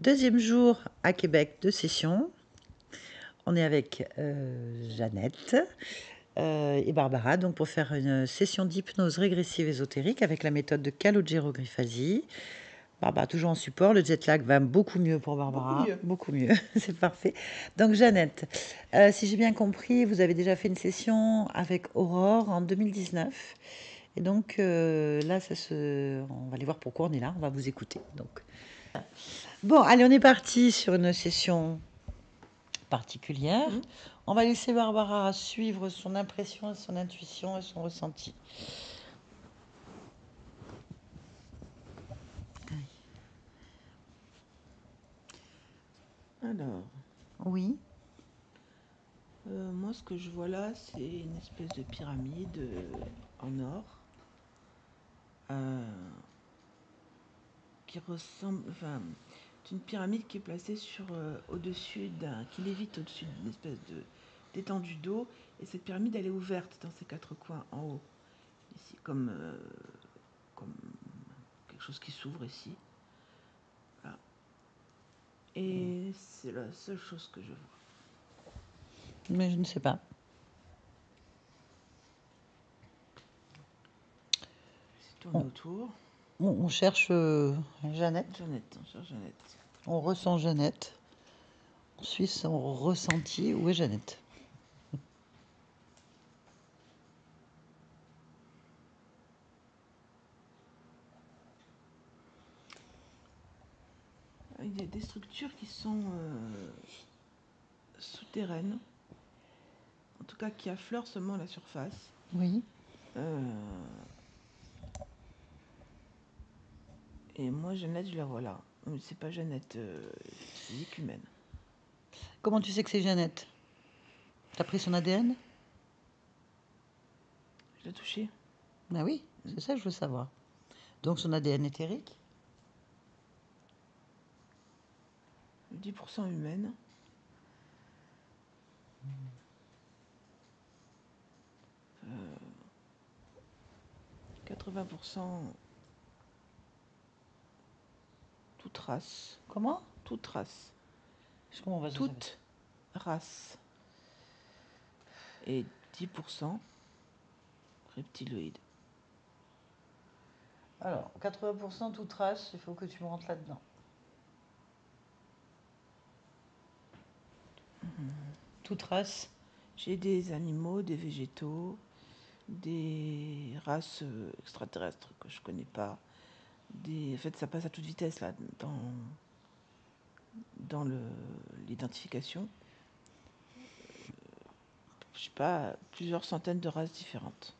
Deuxième jour à Québec de session. On est avec Jeannette et Barbara donc pour faire une session d'hypnose régressive ésotérique avec la méthode de Calogero Griffasi. Barbara toujours en support, le jet lag va beaucoup mieux pour Barbara. Beaucoup mieux, c'est parfait. Donc Jeannette, si j'ai bien compris, vous avez déjà fait une session avec Aurore en 2019. Et donc là, on va aller voir pourquoi on est là, on va vous écouter. Donc. Bon, allez, on est parti sur une session particulière. On va laisser Barbara suivre son impression, son intuition et son ressenti. Alors, Oui. moi, ce que je vois là, c'est une espèce de pyramide en or qui ressemble. Enfin, c'est une pyramide qui est placée au-dessus qui lévite au-dessus d'une espèce d'étendue d'eau. Et cette pyramide, elle est ouverte dans ses quatre coins en haut. Ici, comme quelque chose qui s'ouvre ici. Voilà. Et c'est la seule chose que je vois. Mais je ne sais pas. C'est tourné autour. On cherche Jeannette. Jeannette, on cherche Jeannette. On ressent Jeannette. On suit son ressenti. Où est Jeannette? Il y a des structures qui sont souterraines, en tout cas qui affleurent seulement la surface. Oui. Et moi, Jeannette, je la vois là. C'est pas Jeannette physique humaine. Comment tu sais que c'est Jeannette? T'as pris son ADN? Je l'ai touchée. Ben oui, c'est ça que je veux savoir. Donc son ADN éthérique? 10% humaine. 80% toute race. Comment? Toute race. Je comprends pas. Toute race. Et 10% reptiloïde. Alors, 80% toute race, il faut que tu me rentres là-dedans. Toute race? J'ai des animaux, des végétaux, des races extraterrestres que je connais pas. En fait, ça passe à toute vitesse là dans l'identification. Je sais pas, plusieurs centaines de races différentes.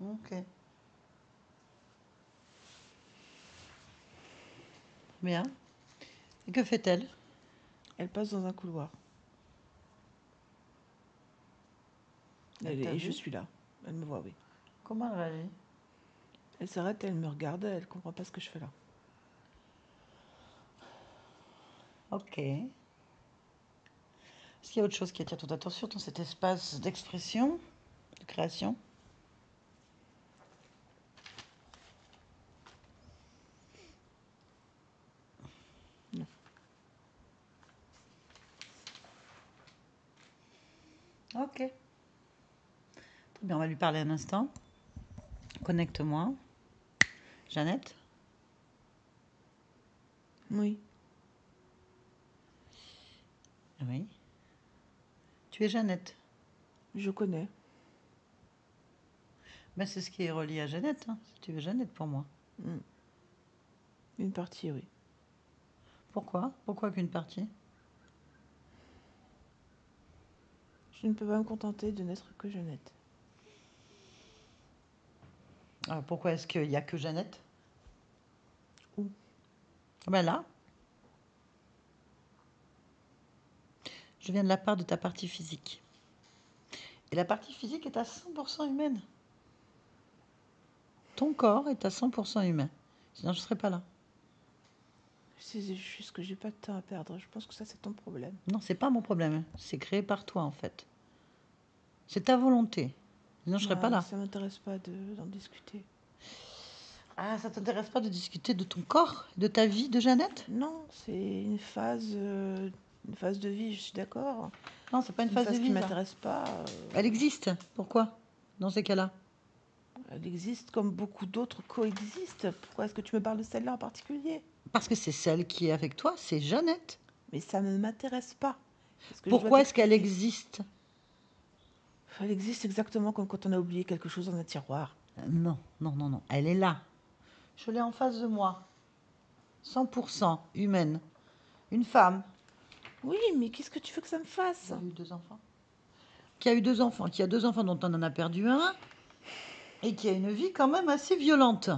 Ok. Bien. Et que fait-elle? Elle passe dans un couloir. Et je suis là. Elle me voit, oui. Comment elle réagit? Elle s'arrête, elle me regarde, elle comprend pas ce que je fais là. Ok. Est-ce qu'il y a autre chose qui attire ton attention dans cet espace d'expression, de création? Non. Ok. Très bien, on va lui parler un instant. Connecte-moi. Jeannette? Oui. Oui. Tu es Jeannette. Je connais. Ben, c'est ce qui est relié à Jeannette. Hein. Si tu es Jeannette pour moi. Une partie, oui. Pourquoi? Pourquoi qu'une partie? Je ne peux pas me contenter de n'être que Jeannette. Alors, pourquoi est-ce qu'il n'y a que Jeannette? Où? Ben là. Je viens de la part de ta partie physique. Et la partie physique est à 100% humaine. Ton corps est à 100% humain. Sinon, je ne serais pas là. C'est juste que j'ai pas de temps à perdre. Je pense que ça, c'est ton problème. Non, c'est pas mon problème. C'est créé par toi, en fait. C'est ta volonté. Sinon, je serais pas là. Ça m'intéresse pas d'en discuter. Ah, ça t'intéresse pas de discuter de ton corps, de ta vie, de Jeannette? Non, c'est une phase de vie, je suis d'accord. Non, c'est pas une C'est une phase de phase qui vie, ça. m'intéresse pas. Elle existe. Pourquoi? Dans ces cas-là? Elle existe comme beaucoup d'autres coexistent. Pourquoi est-ce que tu me parles de celle-là en particulier? Parce que c'est celle qui est avec toi, c'est Jeannette. Mais ça ne m'intéresse pas. Est-ce que je dois Pourquoi est-ce qu'elle t'expliquer? existe? Elle existe exactement comme quand on a oublié quelque chose dans un tiroir. Non, non, non, non. Elle est là. Je l'ai en face de moi. 100% humaine. Une femme Oui, mais qu'est-ce que tu veux que ça me fasse? qui a eu 2 enfants. Qui a eu 2 enfants. Qui a 2 enfants dont on en a perdu un. Et qui a une vie quand même assez violente.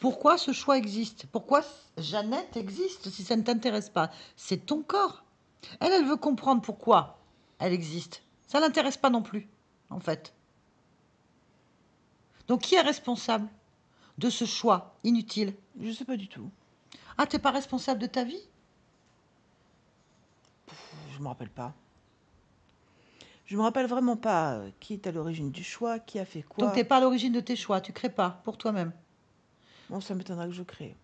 Pourquoi ce choix existe? Pourquoi Jeannette existe si ça ne t'intéresse pas? C'est ton corps. Elle veut comprendre pourquoi elle existe. Ça l'intéresse pas non plus, en fait. Donc qui est responsable de ce choix inutile? Je sais pas du tout. Ah, t'es pas responsable de ta vie? Je me rappelle pas. Je me rappelle vraiment pas qui est à l'origine du choix, qui a fait Donc quoi. t'es pas à l'origine de tes choix, tu crées pas pour toi-même. Bon, ça m'étonnerait que je crée.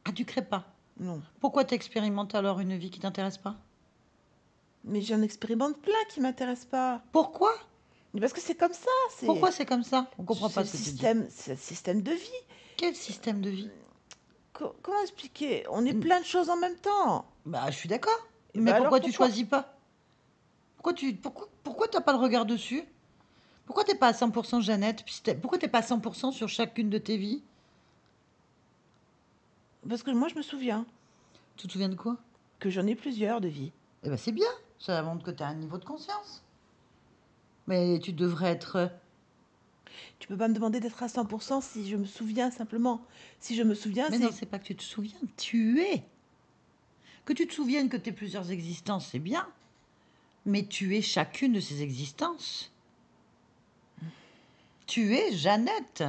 Ah, tu crées pas. Non. Pourquoi t'expérimentes alors une vie qui t'intéresse pas? Mais j'ai un expérimente plein qui m'intéresse pas. Pourquoi? Mais parce que c'est comme ça, Pourquoi c'est comme ça? On comprend c'est pas le ce que tu dis. système, c'est le système de vie. Quel système de vie? Comment expliquer? On est Hmm. plein de choses en même temps. Bah, je suis d'accord. Et Mais ben alors pourquoi tu pourquoi? choisis pas? Pourquoi t'as pas le regard dessus? Pourquoi t'es pas à 100% Jeannette? Pourquoi t'es pas à 100% sur chacune de tes vies? Parce que moi je me souviens Tu te souviens de quoi? que j'en ai plusieurs de vies. Eh ben c'est bien, ça montre que tu as un niveau de conscience. Mais tu devrais être... Tu peux pas me demander d'être à 100% si je me souviens simplement. Si je me souviens, Mais non, c'est... c'est pas que tu te souviens, tu es. Que tu te souviennes que tu es plusieurs existences, c'est bien. Mais tu es chacune de ces existences. Tu es Jeannette.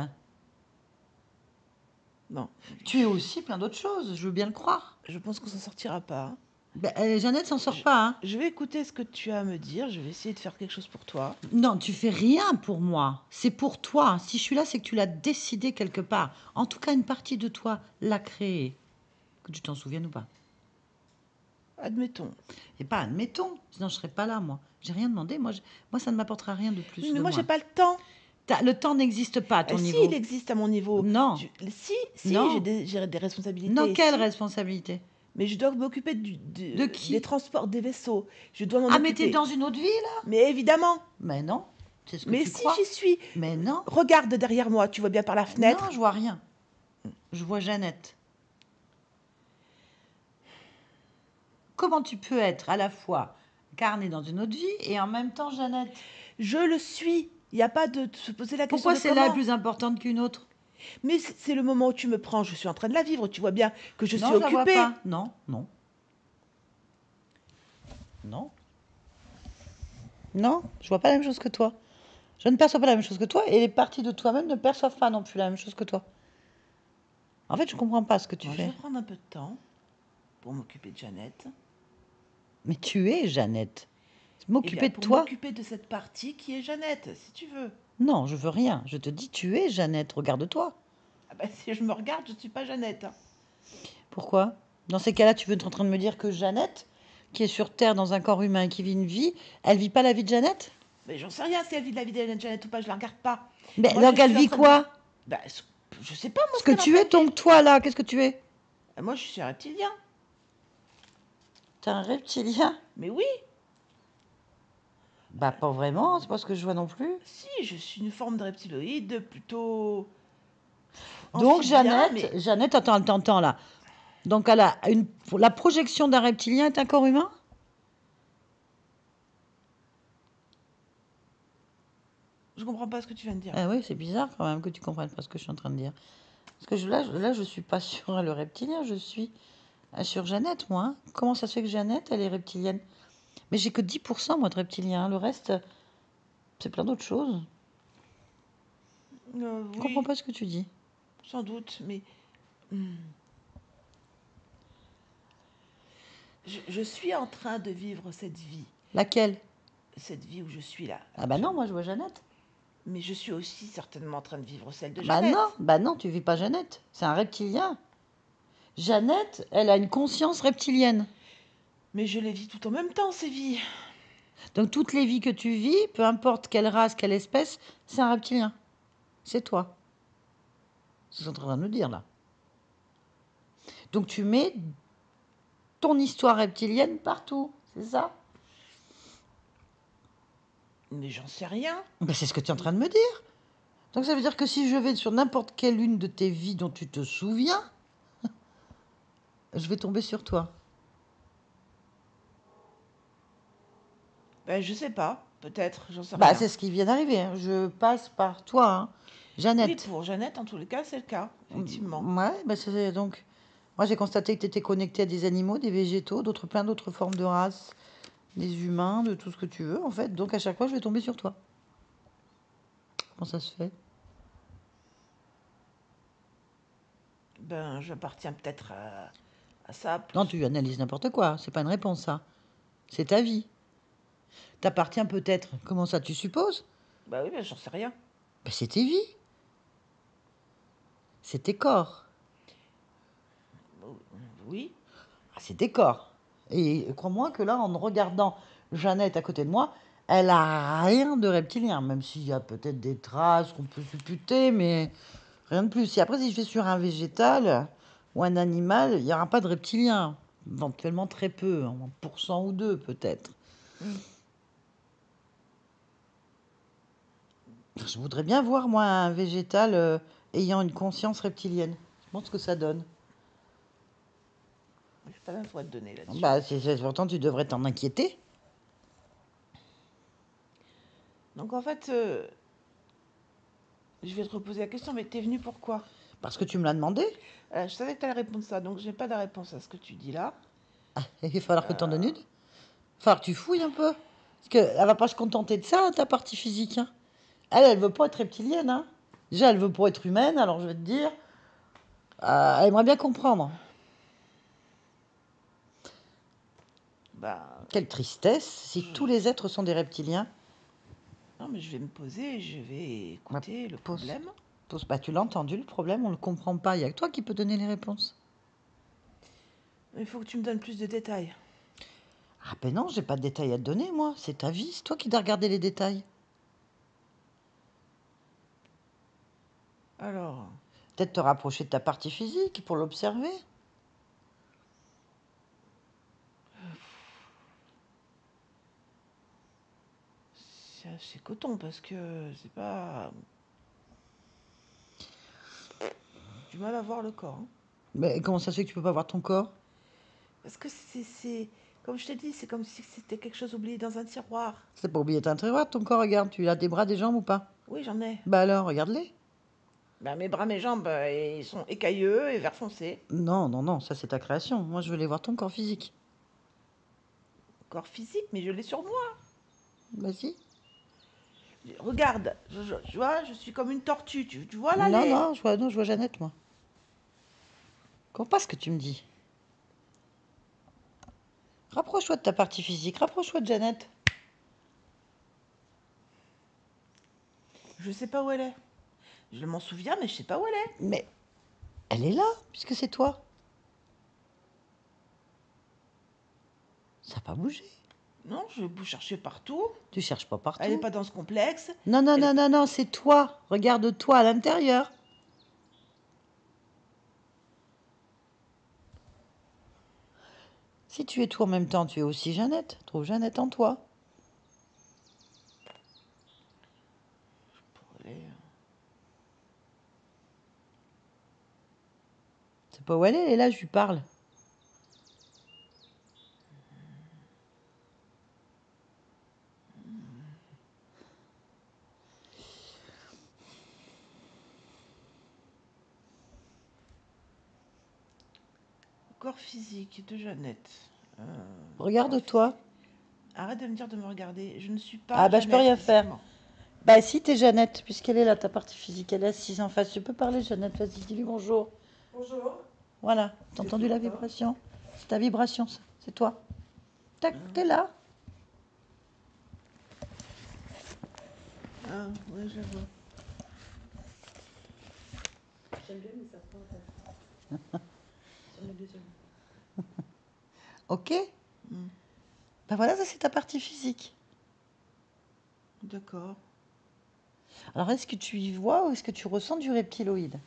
Non, Tu es aussi plein d'autres choses, je veux bien le croire. je pense qu'on s'en sortira pas. Ben, Jeannette s'en sort Je, pas, hein. je vais écouter ce que tu as à me dire. Je vais essayer de faire quelque chose pour toi. Non, tu fais rien pour moi. C'est pour toi. Si je suis là, c'est que tu l'as décidé quelque part. En tout cas, une partie de toi l'a créé. Que tu t'en souviennes ou pas. Admettons. Et pas admettons, sinon je serais pas là, moi. J'ai rien demandé, moi ça ne m'apportera rien de Oui, plus mais de moi j'ai moi. pas le temps. Le temps n'existe pas à ton Si, il niveau. existe à mon niveau. Non, Si, non. j'ai des Non, responsabilités. quelle Si, responsabilité? mais je dois m'occuper De des qui? transports des vaisseaux. Je dois m'en Ah, mais t'es occuper. dans une autre vie, là? Mais évidemment. Mais non, c'est ce que Mais tu si j'y crois. suis. Mais non, Regarde derrière moi. Tu vois bien par la non, fenêtre. je vois rien. Je vois Jeannette. Comment tu peux être à la fois incarnée dans une autre vie et en même temps Jeannette? Je le suis. Il n'y a pas de se poser la question Pourquoi de celle-là est comment. plus importante qu'une autre? Mais c'est le moment où tu me prends. Je suis en train de la vivre. Tu vois bien que je suis Non, je la vois occupée. pas. Non, non, non. Non, je vois pas la même chose que toi. Je ne perçois pas la même chose que toi et les parties de toi-même ne perçoivent pas non plus la même chose que toi. En fait, je comprends pas ce que tu Bon, je fais. vais prendre un peu de temps pour m'occuper de Jeannette. Mais tu es Jeannette. Eh bien, M'occuper de pour toi? m'occuper de cette partie qui est Jeannette, si tu veux. Non, je veux rien. Je te dis, tu es Jeannette. Regarde-toi. Ah bah, si je me regarde, je ne suis pas Jeannette. Pourquoi? Dans ces cas-là, tu veux être en train de me dire que Jeannette, qui est sur Terre dans un corps humain et qui vit une vie, elle vit pas la vie de Jeannette? Mais j'en sais rien si elle vit de la vie de Jeannette ou pas, je la regarde pas. Mais Moi, je donc elle suis en vit train de vivre. quoi? Bah, je sais pas, moi, Ce ce que qu'elle est en tu train es, de donc vivre. toi là, qu'est-ce que tu es? Moi, je suis un reptilien. T'es un reptilien? Mais oui, Bah pas vraiment, c'est pas ce que je vois non plus. si, je suis une forme de reptiloïde plutôt Donc amphibien, mais Jeannette, attends là. Donc elle a la projection d'un reptilien est un corps humain? je comprends pas ce que tu viens de dire. Ah oui, c'est bizarre quand même que tu comprennes pas ce que je suis en train de dire. Parce que là, je suis pas sur le reptilien, je suis sur Jeannette, moi, hein. Comment ça se fait que Jeannette, elle est reptilienne? Mais j'ai que 10% moi de reptilien, hein. Le reste, c'est plein d'autres choses. Je comprends Oui, pas ce que tu dis. sans doute, mais hmm, je suis en train de vivre Laquelle? cette vie où je suis là Ah bah non, actuellement. moi je vois Jeannette. Mais je suis aussi certainement en train de vivre celle de Bah Jeannette. non, bah non, tu vis pas Jeannette. C'est un reptilien. Jeannette, elle a une conscience reptilienne. Mais je les vis tout en même temps, ces vies. Donc toutes les vies que tu vis, peu importe quelle race, quelle espèce, c'est un reptilien. C'est toi. C'est ce qu'on est en train de nous dire là. Donc tu mets ton histoire reptilienne partout, c'est ça? Mais j'en sais rien. Ben, c'est ce que tu es en train de me dire. Donc ça veut dire que si je vais sur n'importe quelle une de tes vies dont tu te souviens, je vais tomber sur toi. Ben, je sais pas. Peut-être, j'en sais Bah rien. c'est ce qui vient d'arriver. Hein. Je passe par toi, hein. Oui, Jeannette. pour Jeannette, en tous les cas, c'est le cas, effectivement. Ouais, bah c'est donc. Moi j'ai constaté que tu étais connecté à des animaux, des végétaux, plein d'autres formes de races, des humains, de tout ce que tu veux en fait. Donc à chaque fois je vais tomber sur toi. Comment ça se fait? Ben, j'appartiens peut-être à ça. Non, tu analyses n'importe quoi. C'est pas une réponse ça. C'est ta vie. T'appartiens peut-être. Comment ça tu supposes? Bah oui, ben, j'en sais rien. Ben, c'est tes vies. C'est tes corps. Oui. Ah, c'est tes corps. Et crois-moi que là, en regardant Jeannette à côté de moi, elle a rien de reptilien, même s'il y a peut-être des traces qu'on peut supputer, mais rien de plus. Et après, si je vais sur un végétal ou un animal, il n'y aura pas de reptilien. Éventuellement très peu, 1% ou 2 peut-être. Mm. Je voudrais bien voir, moi, un végétal ayant une conscience reptilienne. Je pense que ça donne. J'ai pas d'infos à te donner là-dessus. Bah, pourtant, tu devrais t'en inquiéter. Donc en fait, je vais te reposer la question, mais t'es venu pourquoi? Parce que tu me l'as demandé. Je savais que t'allais répondre ça, donc j'ai pas de réponse à ce que tu dis là. Il va falloir que tu en donnes Euh, une. Il va falloir que tu fouilles un peu. Parce qu'elle va pas se contenter de ça, ta partie physique. Hein. Elle veut pas être reptilienne. Hein. Déjà, elle veut pas être humaine, alors je vais te dire. Elle aimerait bien comprendre. bah, Quelle tristesse si tous je- les êtres sont des reptiliens. non, mais je vais me poser et je vais Bah, écouter le pose, problème. bah, tu l'as entendu le problème, on le comprend pas. Il y a que toi qui peux donner les réponses. Il faut que tu me donnes plus de détails. Ah ben non, j'ai pas de détails à te donner, moi. C'est ta vie, c'est toi qui dois regarder les détails. Alors, Peut-être te rapprocher de ta partie physique pour l'observer. c'est coton parce que c'est pas. J'ai du mal à voir le corps. Hein. Mais comment ça se fait que tu peux pas voir ton corps? Parce que comme je t'ai dit, c'est comme si c'était quelque chose oublié dans un tiroir. C'est pas oublier tiroir, ton corps, regarde. Tu as des bras, des jambes ou pas? Oui, j'en ai. Bah alors, regarde-les. Ben, mes bras, mes jambes, ils sont écailleux et vert foncé. Non, non, non, ça c'est ta création. Moi, je veux les voir ton corps physique. Corps physique, mais je l'ai sur moi. Vas-y. Regarde, tu vois, je suis comme une tortue. Tu vois là Non, les. non, je vois Jeannette, moi. Je comprends pas ce que tu me dis. Rapproche-toi de ta partie physique, rapproche-toi de Jeannette. Je sais pas où elle est. Je m'en souviens, mais je sais pas où elle est. Mais elle est là, puisque c'est toi. Ça n'a pas bougé. Non, je vais vous chercher partout. Tu cherches pas Elle n'est partout. pas dans ce complexe. Non, non, Elle... non, non, non, c'est toi. Regarde-toi à l'intérieur. Si tu es tout en même temps, tu es aussi Jeannette. Trouve Jeannette en toi. elle est- C'est pas où elle est là, je lui parle. Corps physique de Jeannette. Corps Regarde-toi. physique. Arrête de me dire de me regarder. Je ne suis Ah pas bah je peux Jeannette rien faire. physiquement. Bah si t'es Jeannette, puisqu'elle est là, ta partie physique, elle est assise en face. Tu peux parler Jeannette, vas-y, dis-lui bonjour. Bonjour. Voilà, t'as C'est entendu qui la ça? vibration? C'est ta vibration, ça. C'est toi. Tac, t'es là. Ah, ouais, je vois. J'aime bien, mais ça prend sur le deuxième. Ok? Hmm, Ben voilà, ça c'est ta partie physique. d'accord. Alors est-ce que tu y vois ou est-ce que tu ressens du reptiloïde?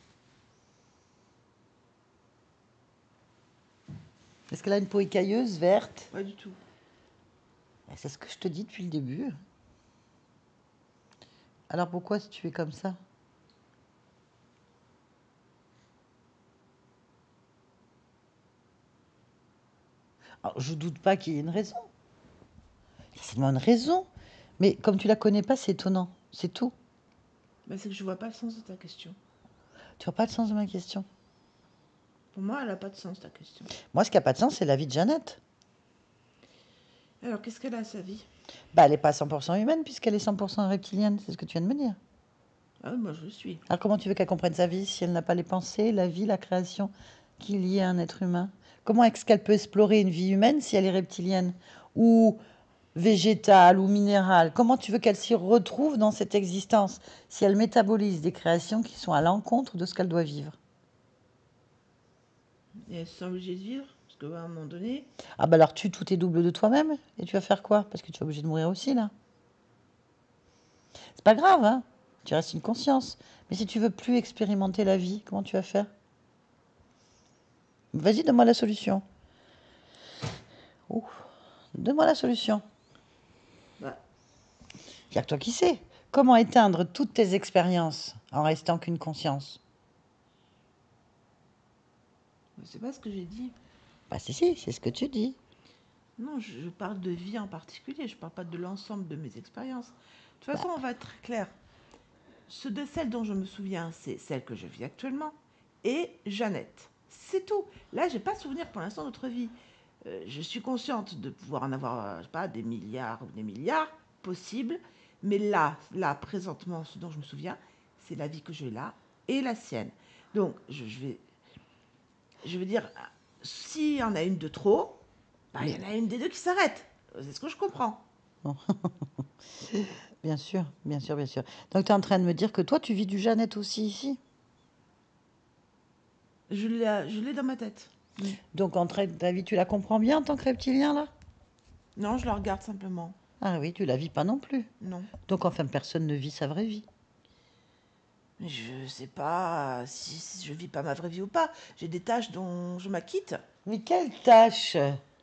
Est-ce qu'elle a une peau écailleuse, verte? Pas du tout. Ben, c'est ce que je te dis depuis le début. Alors pourquoi si tu es comme ça? Alors je doute pas qu'il y ait une raison. Il y a certainement une raison. Mais comme tu la connais pas, c'est étonnant. C'est tout. Bah, c'est que je vois pas le sens de ta question. Tu vois pas le sens de ma question. Pour moi, elle a pas de sens, ta question. Moi, ce qui n'a pas de sens, c'est la vie de Jeannette. Alors, qu'est-ce qu'elle a à sa vie? Bah, elle n'est pas 100% humaine puisqu'elle est 100% reptilienne. C'est ce que tu viens de me dire. Ah oui, moi, je le suis. Alors comment tu veux qu'elle comprenne sa vie si elle n'a pas les pensées, la vie, la création qui est liée à un être humain? Comment est-ce qu'elle peut explorer une vie humaine si elle est reptilienne ou végétale ou minérale? Comment tu veux qu'elle s'y retrouve dans cette existence si elle métabolise des créations qui sont à l'encontre de ce qu'elle doit vivre? Et elle se sent obligée de vivre. Parce qu'à un moment donné, Ah bah alors tue tous tes doubles de toi-même et tu vas faire quoi? Parce que tu es obligé de mourir aussi là. C'est pas grave, hein? Tu restes une conscience. Mais si tu veux plus expérimenter la vie, comment tu vas faire? Vas-y, donne-moi la solution. Ouh, donne-moi la solution. bah, Il n'y a que toi qui sais. Comment éteindre toutes tes expériences en restant qu'une conscience? c'est pas ce que j'ai dit. Bah si, c'est ce que tu dis. Non, je parle de vie en particulier. Je parle pas de l'ensemble de mes expériences. De toute Bah, façon, on va être très clair. Celle dont je me souviens, c'est celle que je vis actuellement. Et Jeannette. C'est tout. Là, j'ai pas souvenir pour l'instant d'autre vie. Je suis consciente de pouvoir en avoir, je sais pas, des milliards ou des milliards possibles. Mais là, présentement, ce dont je me souviens, c'est la vie que j'ai là et la sienne. Donc, je veux dire, s'il y en a une de trop, bah, il y en a une des deux qui s'arrête. C'est ce que je comprends. bien sûr, bien sûr, bien sûr. Donc tu es en train de me dire que toi, tu vis du Jeannette aussi ici. Je l'ai dans ma tête. Mm. Donc en train de ta vie, tu la comprends bien en tant que reptilien là? Non, je la regarde simplement. Ah oui, tu la vis pas non plus. Non. Donc enfin, personne ne vit sa vraie vie. Je sais pas si je vis pas ma vraie vie ou pas. J'ai des tâches dont je m'acquitte. Mais quelle tâche?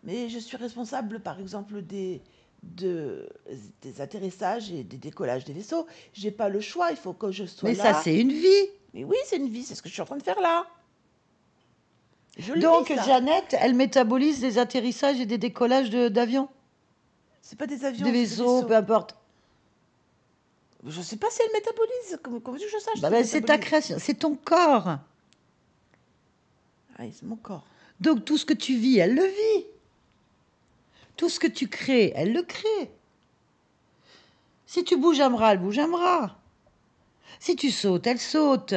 Mais je suis responsable, par exemple, de, des atterrissages et des décollages des vaisseaux. J'ai pas le choix, il faut que je sois Mais ça, là. c'est une vie. Mais oui, c'est une vie, c'est ce que je suis en train de faire là. Je le Donc vis, ça. Jeannette, elle métabolise des atterrissages et des décollages d'avions, C'est pas des de avions, c'est des vaisseaux, peu vaisseaux. importe. Je sais pas si elle métabolise. Comment veux-tu que je sache si Bah, elle bah, c'est ta métabolise? création, c'est ton corps. Ah, c'est mon corps. Donc tout ce que tu vis, elle le vit. Tout ce que tu crées, elle le crée. Si tu bouges un bras, elle bouge un bras. Si tu sautes, elle saute.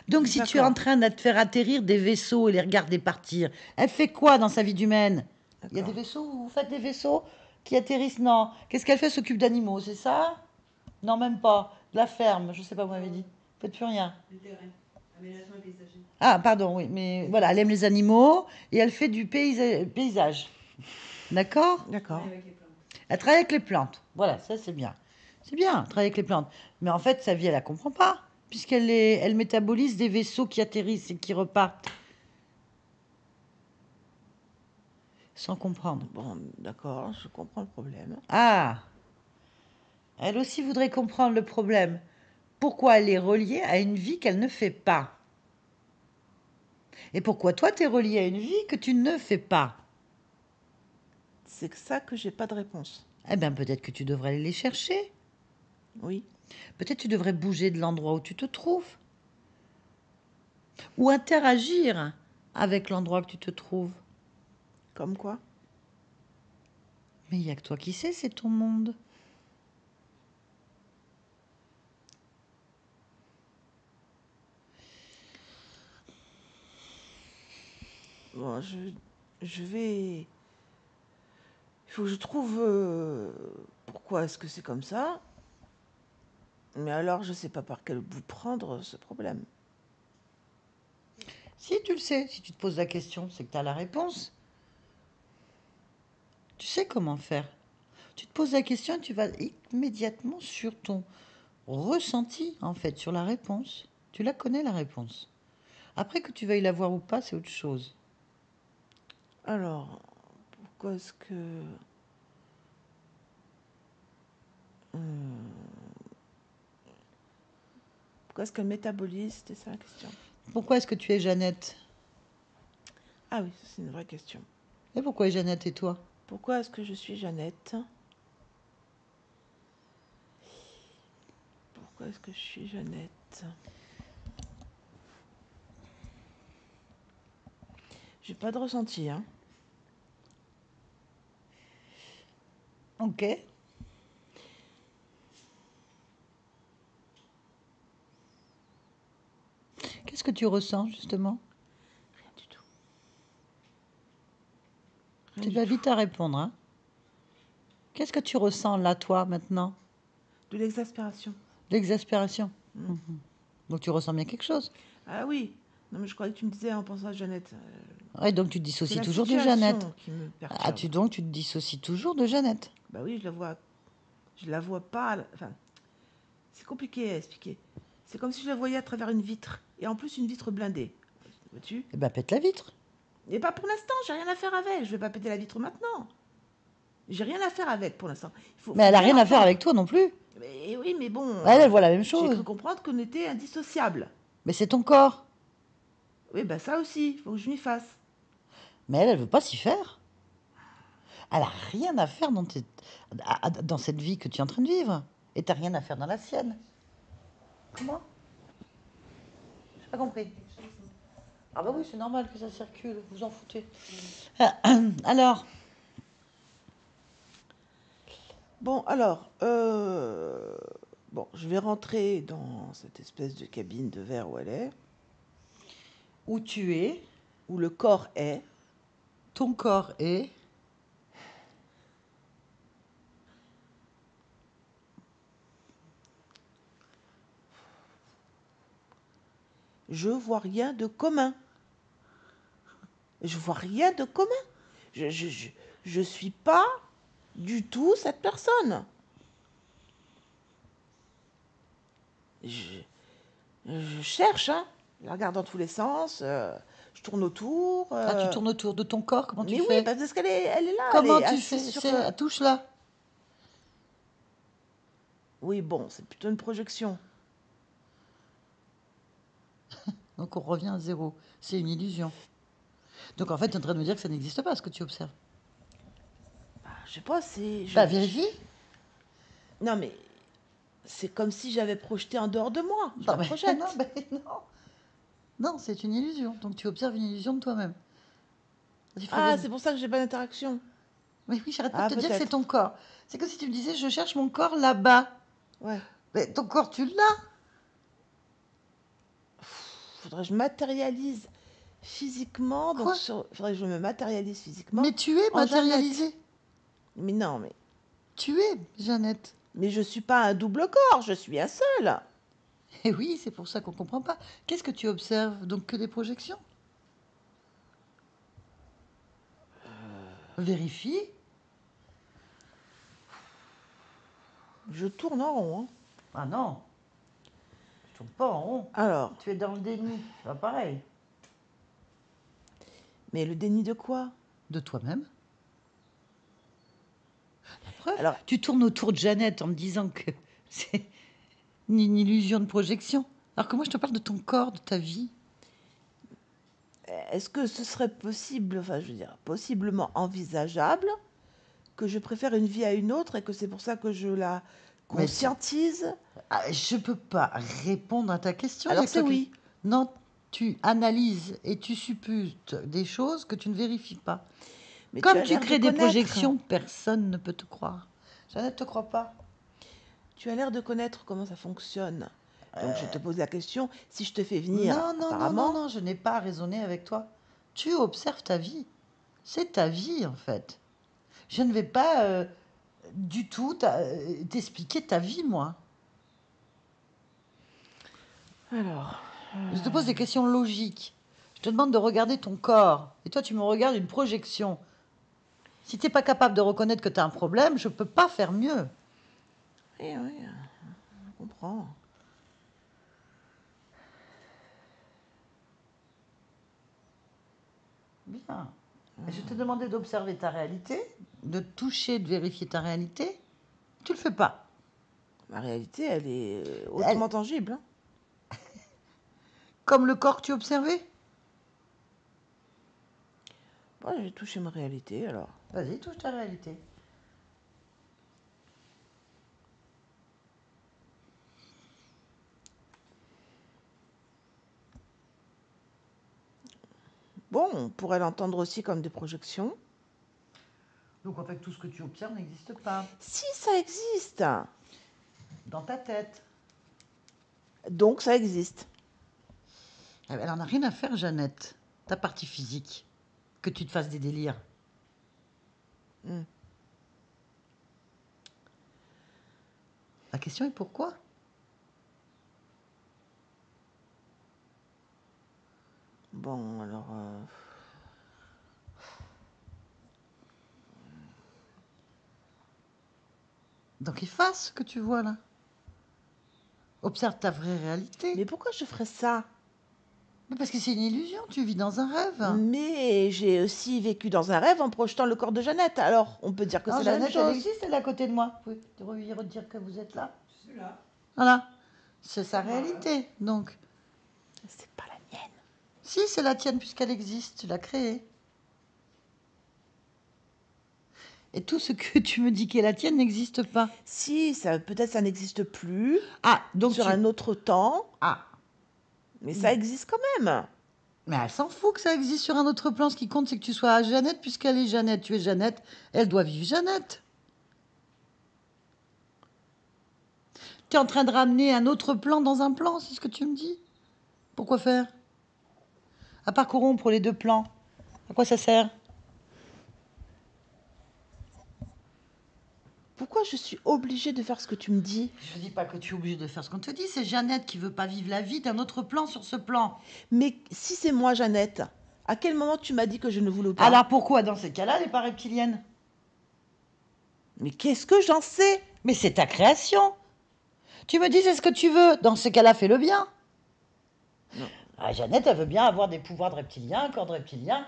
Donc si tu es en D'accord, train de te faire atterrir des vaisseaux et les regarder partir, elle fait quoi dans sa vie d'humaine? Il y a des d'accord. vaisseaux, vous faites des vaisseaux qui atterrissent? Non. Qu'est-ce qu'elle fait? S'occupe d'animaux, c'est ça? Non, même pas. De la ferme, je sais pas, vous m'avez dit. Faites plus rien. Le terrain. Aménagement et paysager. Ah, pardon, oui, mais voilà, elle aime les animaux et elle fait du paysage. D'accord? D'accord. Travailler avec les plantes. Elle travaille avec les plantes. Voilà, ça c'est bien. C'est bien, travailler avec les plantes. Mais en fait, sa vie, elle la comprend pas, elle métabolise des vaisseaux qui atterrissent et qui repartent sans comprendre. Bon, d'accord, je comprends le problème. Ah, elle aussi voudrait comprendre le problème. Pourquoi elle est reliée à une vie qu'elle ne fait pas? Et pourquoi toi, tu es relié à une vie que tu ne fais pas? C'est que ça que j'ai pas de réponse. Eh bien, peut-être que tu devrais aller les chercher. Oui. Peut-être que tu devrais bouger de l'endroit où tu te trouves. Ou interagir avec l'endroit que tu te trouves. Comme quoi? Mais il n'y a que toi qui sais, c'est ton monde. Bon, je vais. Il faut que je trouve pourquoi est-ce que c'est comme ça. Mais alors, je sais pas par quel bout prendre ce problème. Si tu le sais, si tu te poses la question, c'est que tu as la réponse. Tu sais comment faire. Tu te poses la question et tu vas immédiatement sur ton ressenti, en fait, sur la réponse. Tu la connais, la réponse. Après que tu veuilles la voir ou pas, c'est autre chose. Alors, pourquoi est-ce que... Pourquoi est-ce qu'elle métabolise? C'était ça la question. Pourquoi est-ce que tu es Jeannette? Ah oui, ça, c'est une vraie question. Et pourquoi est Jeannette et toi? Pourquoi est-ce que je suis Jeannette? Pourquoi est-ce que je suis Jeannette? J'ai pas de ressenti, hein. Ok. Qu'est-ce que tu ressens, justement? Rien du tout. Rien Tu du vas tout. vite à répondre, hein? Qu'est-ce que tu ressens là, toi, maintenant? De l'exaspération. L'exaspération. Mm. Donc tu ressens bien quelque chose. Ah oui. Non, mais je croyais que tu me disais en pensant à Jeannette. Ouais, donc tu te C'est dissocies la toujours de Jeannette. situation qui me Ah, perturbe. donc tu te dissocies toujours de Jeannette. Bah oui, je la vois pas. Enfin, c'est compliqué à expliquer. C'est comme si je la voyais à travers une vitre. Et en plus, une vitre blindée. Vois-tu? Eh ben, pète la vitre. Et pas pour l'instant, j'ai rien à faire avec. Je vais pas péter la vitre maintenant. J'ai rien à faire avec pour l'instant. Mais Faut elle a bien rien à faire entendre. avec toi non plus. Mais oui, mais bon, Elle voit la même j'ai chose. cru comprendre qu'on était indissociables. Mais c'est ton corps. Oui, bah ça aussi, faut que je m'y fasse. Mais elle veut pas s'y faire. Elle a rien à faire dans cette vie que tu es en train de vivre. Et t'as rien à faire dans la sienne. Comment? J'ai pas compris. Ah bah oui, c'est normal que ça circule. Vous en foutez. Alors, Bon, alors, bon, je vais rentrer dans cette espèce de cabine de verre où elle est, où tu es, où le corps est. ton corps est. Je vois rien de commun. Je vois rien de commun. Je suis pas du tout cette personne. Je, je cherche, hein. Je regarde dans tous les sens. Je tourne autour. Ah, tu tournes autour de ton corps, comment tu Mais oui, fais? parce elle est là. Elle Comment est tu assise fais? sur. Touche là. Oui, bon, c'est plutôt une projection. Donc on revient à zéro. C'est une illusion. Donc en fait, tu es en train de me dire que ça n'existe pas, ce que tu observes. Bah, je sais pas, c'est. Bah vérifie. Non, mais c'est comme si j'avais projeté en dehors de moi. Je Non, la mais non, projette. non. Non, c'est une illusion. Donc tu observes une illusion de toi-même. Il Ah, faudrait... c'est pour ça que j'ai pas d'interaction. Mais oui, j'arrête pas de Ah, te dire que c'est peut-être. ton corps. C'est comme si tu me disais, je cherche mon corps là-bas. Ouais. Mais ton corps, tu l'as. Faudrait que je matérialise physiquement. Donc, Quoi? faudrait que je me matérialise physiquement Mais tu es en Jeannette. matérialisée. Mais non, Tu es, Jeannette. mais je suis pas un double corps, je suis un seul. Et oui, c'est pour ça qu'on comprend pas. Qu'est-ce que tu observes? Donc que des projections? Vérifie. Je tourne en rond, hein. Ah non, je tourne pas en rond. Alors, Tu es dans le déni. C'est pas pareil. mais le déni de quoi? De toi-même. La preuve, Alors, tu tournes autour de Jeannette en me disant que c'est une illusion de projection. Alors que moi, je te parle de ton corps, de ta vie. est-ce que ce serait possible, enfin, je veux dire, possiblement envisageable que je préfère une vie à une autre et que c'est pour ça que je la Mais conscientise? je peux pas répondre à ta question. Il y a Alors que c'est toi oui. Non, tu analyses et tu supputes des choses que tu ne vérifies pas. Mais tu Comme as tu l'air de crées des connaître. projections, personne ne peut te croire. Jeannette ne te croit pas. Tu as l'air de connaître comment ça fonctionne. Donc je te pose la question, si je te fais venir, Non, non, non, non, apparemment, non, je n'ai pas à raisonner avec toi. Tu observes ta vie. C'est ta vie, en fait. Je ne vais pas du tout t'expliquer ta vie, moi. Alors, Je te pose des questions logiques. Je te demande de regarder ton corps. Et toi, tu me regardes une projection. Si tu n'es pas capable de reconnaître que tu as un problème, je ne peux pas faire mieux. oui, oui, je comprends. Bien. Et je t'ai demandé d'observer ta réalité, de toucher, de vérifier ta réalité. Tu le fais pas. Ma réalité, elle est Elle- hautement tangible. Hein. Comme le corps que tu observais. Bon, j'ai touché ma réalité, alors. Vas-y, touche ta réalité. Bon, on pourrait l'entendre aussi comme des projections. Donc en fait, tout ce que tu observes n'existe pas. Si ça existe, Dans ta tête. donc ça existe. Elle en a rien à faire, Jeannette. Ta partie physique. Que tu te fasses des délires. Hmm. La question est pourquoi? Bon, alors. Donc efface ce que tu vois là. Observe ta vraie réalité. Mais pourquoi je ferais ça? Mais parce que c'est une illusion, tu vis dans un rêve. Mais j'ai aussi vécu dans un rêve en projetant le corps de Jeannette. Alors, on peut dire que Non, c'est la même Jeannette, elle chose. existe, elle est à côté de moi. Vous pouvez lui redire que vous êtes là. Je suis là. Voilà. C'est sa réalité. Donc, C'est pas la mienne. si c'est la tienne puisqu'elle existe, tu l'as créée. Et tout ce que tu me dis qui est la tienne n'existe pas. Si, ça peut-être ça n'existe plus Ah, donc sur tu... un autre temps, Ah, mais ça existe quand même. mais elle s'en fout que ça existe sur un autre plan. Ce qui compte, c'est que tu sois Jeannette puisqu'elle est Jeannette. Tu es Jeannette, elle doit vivre Jeannette. Tu es en train de ramener un autre plan dans un plan, c'est ce que tu me dis? Pourquoi faire? À part corrompre les deux plans. À quoi ça sert? Pourquoi je suis obligée de faire ce que tu me dis? Je ne dis pas que tu es obligé de faire ce qu'on te dit. C'est Jeannette qui veut pas vivre la vie d'un autre plan sur ce plan. Mais si c'est moi, Jeannette, à quel moment tu m'as dit que je ne voulais pas? Alors pourquoi dans ces cas-là, elle n'est pas reptilienne? Mais qu'est-ce que j'en sais? Mais c'est ta création. Tu me dis c'est ce que tu veux. Dans ce cas-là, fais-le bien. Non. Ah, Jeannette, elle veut bien avoir des pouvoirs de reptilien, un corps de reptilien,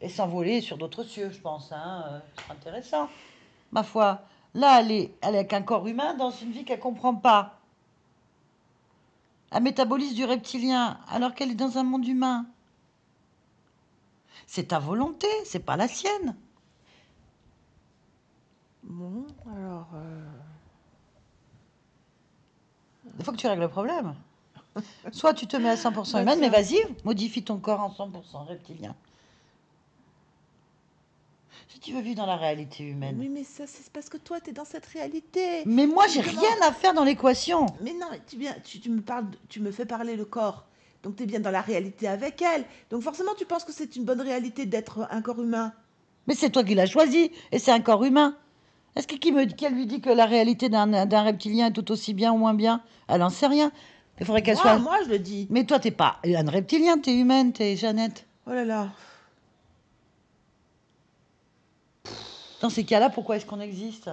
et s'envoler sur d'autres cieux, je pense. C'est intéressant. Ma foi, là, elle est avec un corps humain dans une vie qu'elle comprend pas. Elle métabolise du reptilien alors qu'elle est dans un monde humain. C'est ta volonté, c'est pas la sienne. Bon, alors. Il faut que tu règles le problème. Soit tu te mets à 100% humaine, mais D'accord. vas-y, modifie ton corps en 100% reptilien. Si tu veux vivre dans la réalité humaine. Oui, mais ça, c'est parce que toi, tu es dans cette réalité. Mais moi, Tu j'ai demandes- rien à faire dans l'équation. Mais non, tu me parles, tu me fais parler le corps. Donc tu es bien dans la réalité avec elle. Donc forcément, tu penses que c'est une bonne réalité d'être un corps humain. Mais c'est toi qui l'as choisi, et c'est un corps humain. Est-ce qu'elle lui dit que la réalité d'un reptilien est tout aussi bien ou moins bien? Elle n'en sait rien. Il faudrait qu'elle soit... Moi, je le dis. Mais toi, t'es pas un reptilien, t'es humaine, t'es Jeannette. Oh là là. Dans ces cas-là, pourquoi est-ce qu'on existe?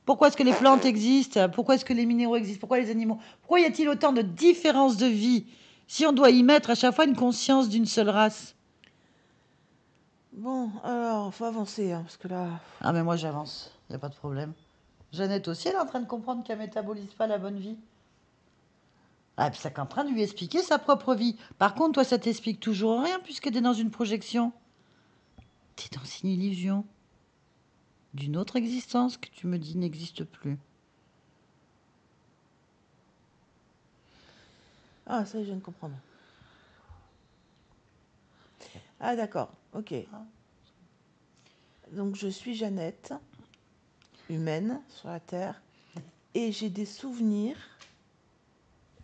Pourquoi est-ce que les plantes existent? Pourquoi est-ce que les minéraux existent? Pourquoi les animaux? Pourquoi y a-t-il autant de différences de vie si on doit y mettre à chaque fois une conscience d'une seule race? Bon, alors, faut avancer, hein, parce que là. Ah mais moi j'avance, il n'y a pas de problème. Jeannette aussi, elle est en train de comprendre qu'elle métabolise pas la bonne vie. Ah, puis ça qu'en train de lui expliquer sa propre vie. Par contre, toi, ça t'explique toujours rien puisque t'es dans une projection. T'es dans une illusion d'une autre existence que tu me dis n'existe plus. Ah, ça, je viens de comprendre. Ah, d'accord, ok. Donc, je suis Jeannette, humaine, sur la Terre, et j'ai des souvenirs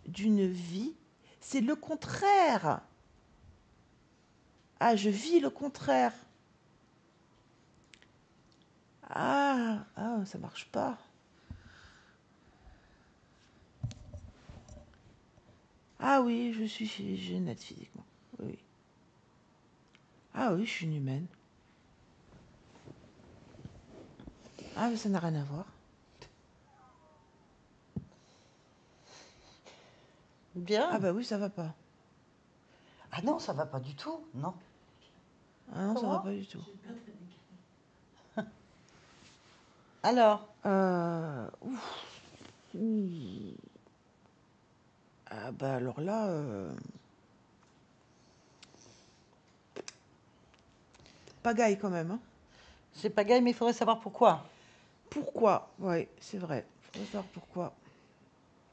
d'une vie. C'est le contraire. Ah, je vis le contraire. Ah, ça marche pas. Ah oui, je suis Jeannette physiquement. Oui, oui. Ah oui, je suis une humaine. Ah, mais ça n'a rien à voir. Bien. Ah bah oui, ça va pas. Ah non, ça va pas du tout, non. Ah non, ça va Comment? pas du tout. Alors, Ouf. Ouh. Ah bah alors là, pagaille quand même, hein. c'est pas gay, mais il faudrait savoir pourquoi. Pourquoi? Oui, c'est vrai. Faudrait savoir pourquoi.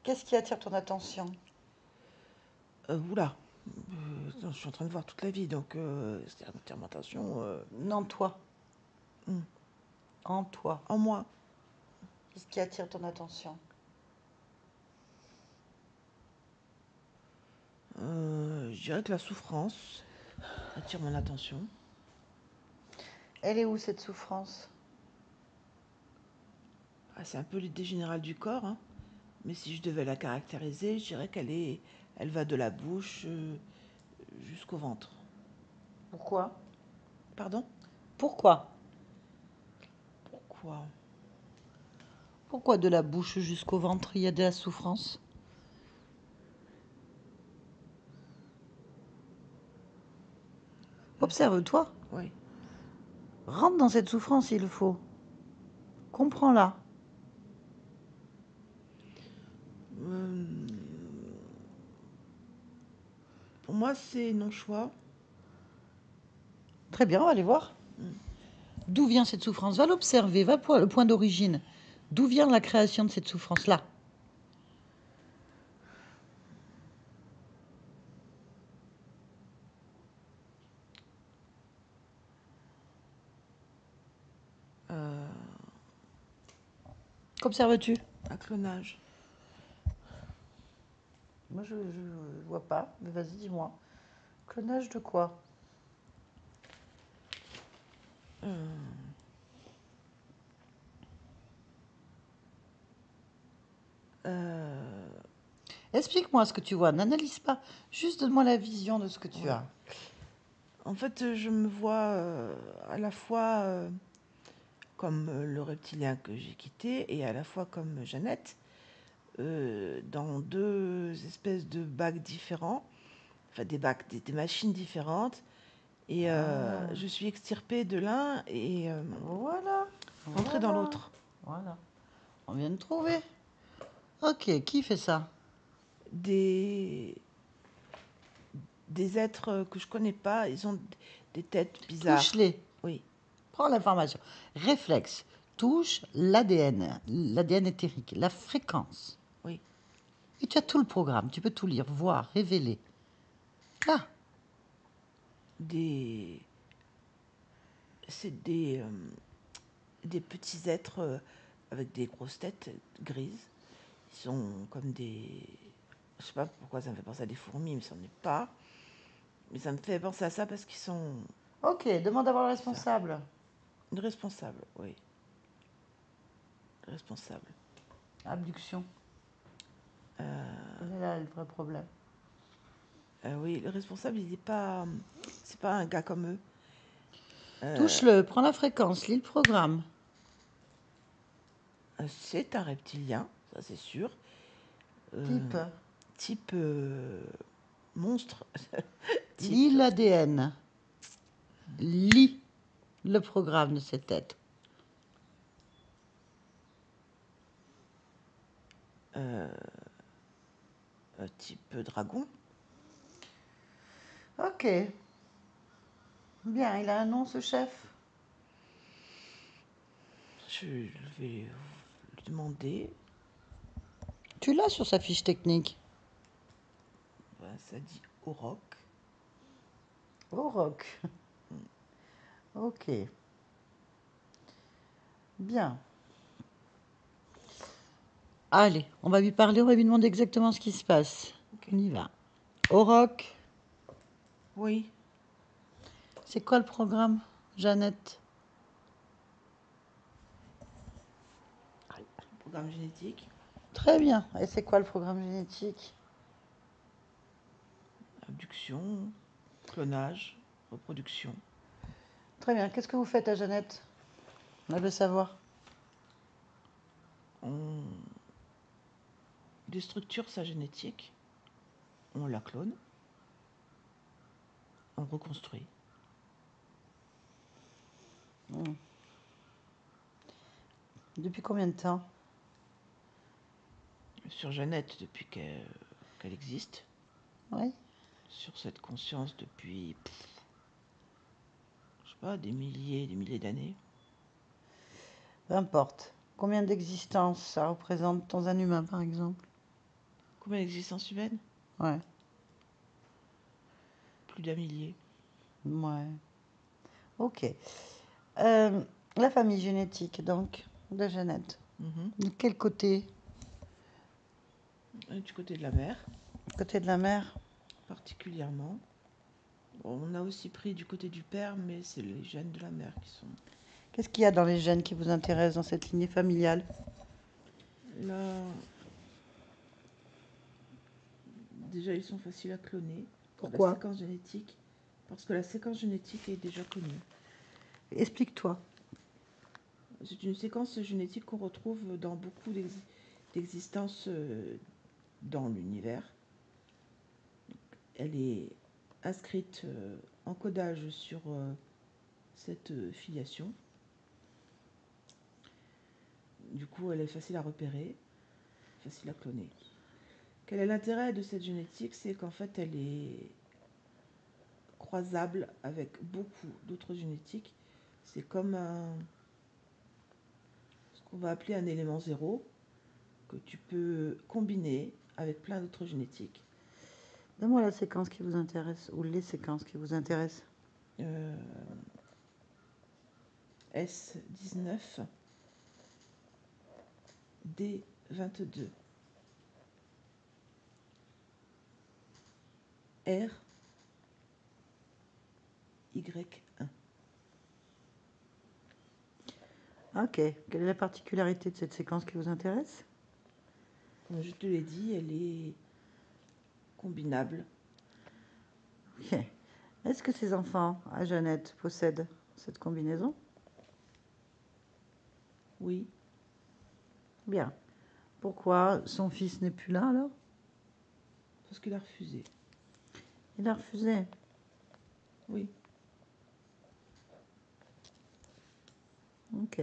Qu'est-ce qui attire ton attention? Oula. Attends, je suis en train de voir toute la vie, donc c'est une fermentation Non, toi. hmm, En toi. en moi. Qu'est-ce qui attire ton attention? Je dirais que la souffrance attire mon attention. Elle est où cette souffrance? Ah, c'est un peu l'idée générale du corps, hein. Mais si je devais la caractériser, je dirais elle va de la bouche jusqu'au ventre. Pourquoi? Pardon? Pourquoi? Pourquoi? Pourquoi de la bouche jusqu'au ventre, il y a de la souffrance? Observe-toi. Oui. Rentre dans cette souffrance s'il le faut. Comprends-la. Euh, pour moi, c'est non-choix. Très bien, on va aller voir. Hmm. D'où vient cette souffrance? Va l'observer, va pour le point d'origine. D'où vient la création de cette souffrance-là? Euh, Qu'observes-tu? un clonage. Moi, je vois pas. Mais vas-y, dis-moi. Clonage de quoi? Euh, euh, Explique-moi ce que tu vois. N'analyse pas. Juste donne-moi la vision de ce que tu ouais. as. En fait, je me vois à la fois comme le reptilien que j'ai quitté et à la fois comme Jeannette, dans deux espèces de bacs différents, enfin des bacs, des machines différentes. Et Ah, je suis extirpée de l'un et voilà. rentrée dans Voilà. l'autre. Voilà. On vient de trouver. Ok, qui fait ça? Des, des êtres que je connais pas, ils ont des têtes bizarres. Touche-les. Oui, Prends l'information. Réflexe. Touche l'ADN. L'ADN éthérique. La fréquence. oui. Et tu as tout le programme. Tu peux tout lire, voir, révéler. Là. Des, c'est des petits êtres avec des grosses têtes grises. Ils sont comme des... Je sais pas pourquoi ça me fait penser à des fourmis, mais ça n'en est pas. Mais ça me fait penser à ça parce qu'ils sont Ok, demande à voir le bizarres. responsable. Une responsable, oui. Responsable. Abduction. Euh, Quel est là le vrai problème? oui, le responsable, il n'est pas... C'est pas un gars comme eux. Touche-le, prends la fréquence, lis le programme. C'est un reptilien, ça c'est sûr. Type. Type monstre. Type Lis l'ADN. Lis le programme de cette tête. euh, type dragon. Ok. Bien, il a un nom, ce chef? Je vais lui demander. Tu l'as sur sa fiche technique. Ben, ça dit Auroch. Au roc. Ok. Bien. Allez, on va lui parler, on va lui demander exactement ce qui se passe. Ok. On y va. Au roc. Oui. C'est quoi le programme, Jeannette? Programme génétique. Très bien. Et c'est quoi le programme génétique? reproduction, clonage, reproduction. Très bien. Qu'est-ce que vous faites à Jeannette? On veut savoir. On déstructure sa génétique, on la clone, on reconstruit. Depuis combien de temps? Sur Jeannette depuis qu'elle existe, Oui. sur cette conscience depuis, je sais pas, des milliers d'années. Peu importe. Combien d'existences ça représente dans un humain, par exemple? Combien d'existences humaines? Ouais. Plus d'un millier. Ouais. Ok. La famille génétique, donc, de Jeannette. De quel côté? Et du côté de la mère, Côté de la mère? particulièrement. Bon, on a aussi pris du côté du père, mais c'est les gènes de la mère qui sont... Qu'est-ce qu'il y a dans les gènes qui vous intéressent dans cette lignée familiale? Là, déjà, ils sont faciles à cloner. Pourquoi? La séquence génétique, parce que la séquence génétique est déjà connue. Explique-toi. C'est une séquence génétique qu'on retrouve dans beaucoup d'existences dans l'univers. Elle est inscrite en codage sur cette filiation. Du coup, elle est facile à repérer, facile à cloner. Quel est l'intérêt de cette génétique? C'est qu'en fait, elle est croisable avec beaucoup d'autres génétiques. C'est comme ce qu'on va appeler un élément zéro, que tu peux combiner avec plein d'autres génétiques. Donne-moi la séquence qui vous intéresse, ou les séquences qui vous intéressent. S19, D22, R, Y1. Ok. Quelle est la particularité de cette séquence qui vous intéresse? Comme je te l'ai dit, elle est combinable. Ok. Est-ce que ces enfants, à Jeannette, possèdent cette combinaison? Oui, Bien. Pourquoi son fils n'est plus là alors? parce qu'il a refusé. Il a refusé. Oui, Ok.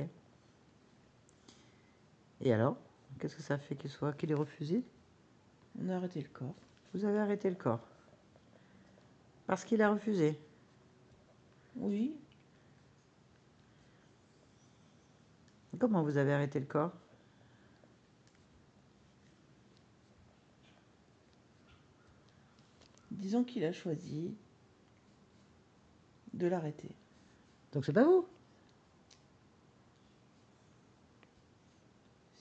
Et alors? Qu'est-ce que ça fait qu'il ait refusé? on a arrêté le corps. Vous avez arrêté le corps. Parce qu'il a refusé. Oui, Comment vous avez arrêté le corps? disons qu'il a choisi de l'arrêter. Donc c'est pas vous.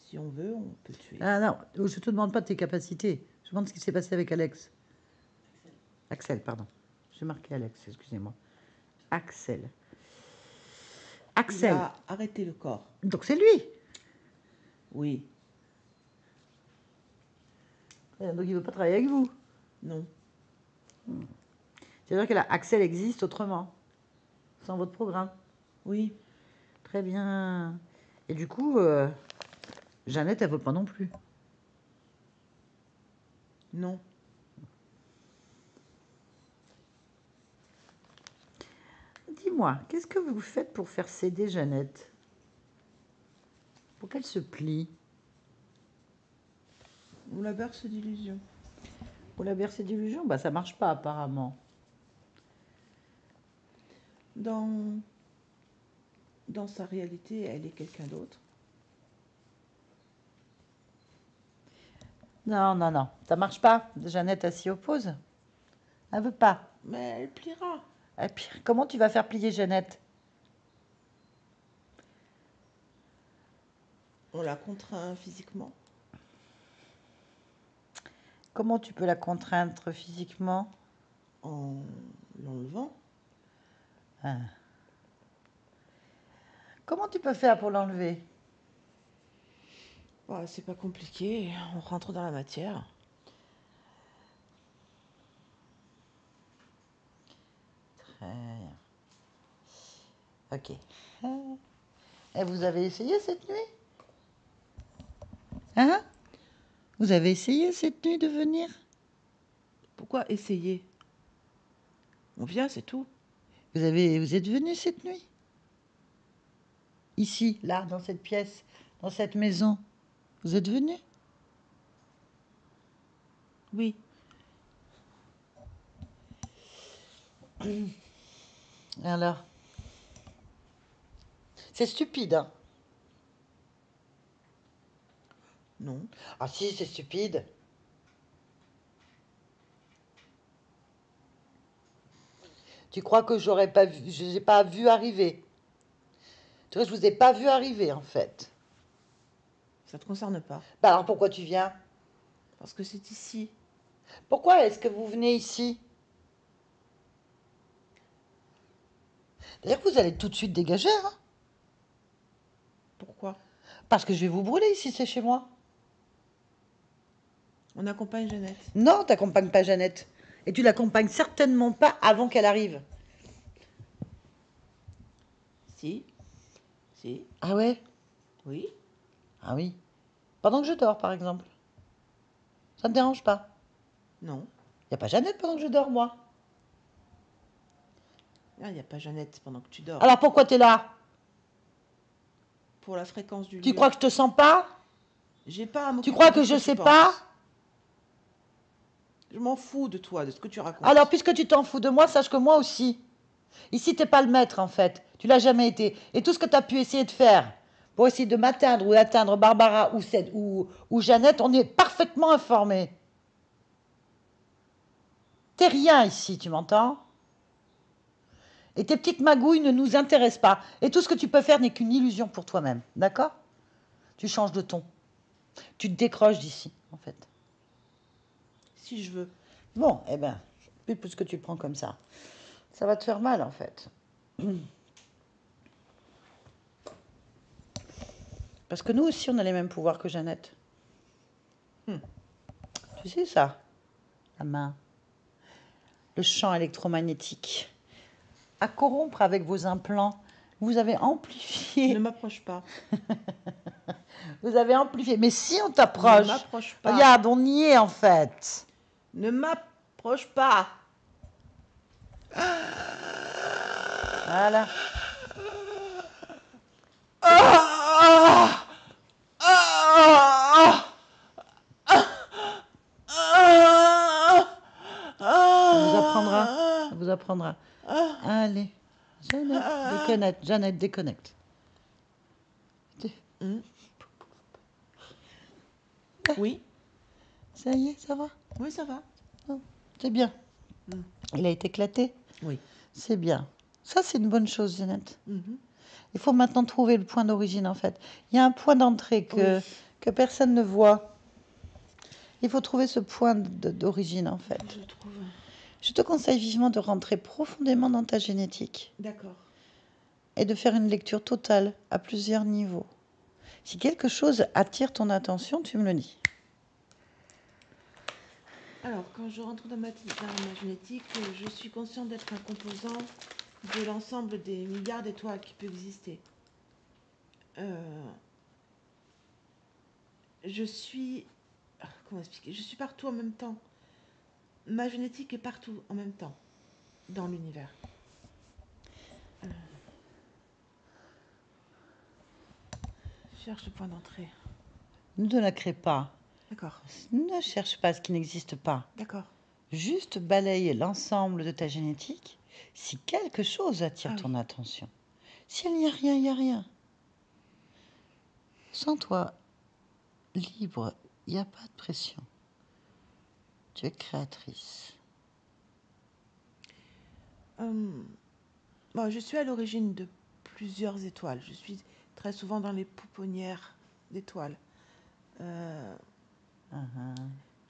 Si on veut, on peut tuer. Ah non, je te demande pas de tes capacités. Je demande ce qui s'est passé avec Alex. Axel, pardon. J'ai marqué Alex, excusez-moi. Axel. Il Axel. a arrêté le corps. Donc c'est lui. Oui, Donc il veut pas travailler avec vous. non. C'est-à-dire que là, Axel existe autrement, sans votre programme. Oui, Très bien. Et du coup, Jeannette, elle veut pas non plus. non. Dis-moi, qu'est-ce que vous faites pour faire céder Jeannette? Pour qu'elle se plie? On la berce d'illusions. Pour la bercer d'illusions? Bah ça marche pas apparemment. Dans sa réalité, elle est quelqu'un d'autre. Non, non, non, ça marche pas. Jeannette, elle s'y oppose. Elle veut pas. Mais elle pliera. Et puis, comment tu vas faire plier Jeannette? On la contraint physiquement. Comment tu peux la contraindre physiquement? En l'enlevant. Ah. Comment tu peux faire pour l'enlever? Bah, c'est pas compliqué, on rentre dans la matière. Ok. Et vous avez essayé cette nuit? Hein? Vous avez essayé cette nuit de venir? Pourquoi essayer? On vient, c'est tout. Vous êtes venu cette nuit? Ici, là, dans cette pièce, dans cette maison. Vous êtes venu? Oui. Alors? C'est stupide, hein? Non. Ah si, c'est stupide. Tu crois que j'aurais pas vu, je n'ai pas vu arriver? Tu vois, je vous ai pas vu arriver en fait. Ça ne te concerne pas. Bah alors pourquoi tu viens? Parce que c'est ici. Pourquoi est-ce que vous venez ici? D'ailleurs, vous allez tout de suite dégager, hein? Pourquoi? Parce que je vais vous brûler ici, c'est chez moi. On accompagne Jeannette. Non, t'accompagnes pas Jeannette. Et tu l'accompagnes certainement pas avant qu'elle arrive. Si. Si. Ah ouais? Oui. Ah oui. Pendant que je dors, par exemple. Ça ne te dérange pas? Non. Y a pas Jeannette pendant que je dors, moi. Ah, il n'y a pas Jeannette pendant que tu dors. Alors pourquoi t'es là? Pour la fréquence du Tu lieu. crois que je te sens pas? J'ai pas à Tu m'occuper crois de que ce je tu sais penses. pas? Je m'en fous de toi, de ce que tu racontes. Alors, puisque tu t'en fous de moi, sache que moi aussi. Ici, t'es pas le maître, en fait. Tu l'as jamais été. Et tout ce que tu as pu essayer de faire pour essayer de m'atteindre ou d'atteindre Barbara ou Jeannette, on est parfaitement informés. T'es rien ici, tu m'entends? Et tes petites magouilles ne nous intéressent pas. Et tout ce que tu peux faire n'est qu'une illusion pour toi-même. D'accord? Tu changes de ton. Tu te décroches d'ici, en fait. Si je veux. Bon, eh ben, plus que tu prends comme ça. Ça va te faire mal, en fait. Parce que nous aussi, on a les mêmes pouvoirs que Jeannette. Tu sais ça? La main. Le champ électromagnétique. À corrompre avec vos implants. Vous avez amplifié. Ne m'approche pas. Vous avez amplifié. Mais si on Ne t'approche. m'approche pas. Regarde, on y est en fait. Ne m'approche pas. Voilà. Ça vous apprendra. Ça vous apprendra. Allez. Jeannette, déconnecte. Jeannette, déconnecte. Oui. Ça y est, ça va? Oui, ça va. Non, c'est bien. Mm. Il a été éclaté? Oui. C'est bien. Ça, c'est une bonne chose, Jeannette. Mhm. Il faut maintenant trouver le point d'origine, en fait. Il y a un point d'entrée Oui. que personne ne voit. Il faut trouver ce point d'origine, en fait. Je trouve. Je te conseille vivement de rentrer profondément dans ta génétique D'accord. et de faire une lecture totale à plusieurs niveaux. Si quelque chose attire ton attention, tu me le dis. Alors, quand je rentre dans ma génétique, je suis consciente d'être un composant de l'ensemble des milliards d'étoiles qui peuvent exister. Je suis... Comment expliquer? Je suis partout en même temps. Ma génétique est partout en même temps dans l'univers. Je cherche le point d'entrée. Ne la crée pas. D'accord. Ne cherche pas ce qui n'existe pas. D'accord. Juste balaye l'ensemble de ta génétique si quelque chose attire ton attention. S'il n'y a rien, il n'y a rien. Sens-toi libre, il n'y a pas de pression. Tu es créatrice. Bon, je suis à l'origine de plusieurs étoiles. Je suis très souvent dans les pouponnières d'étoiles.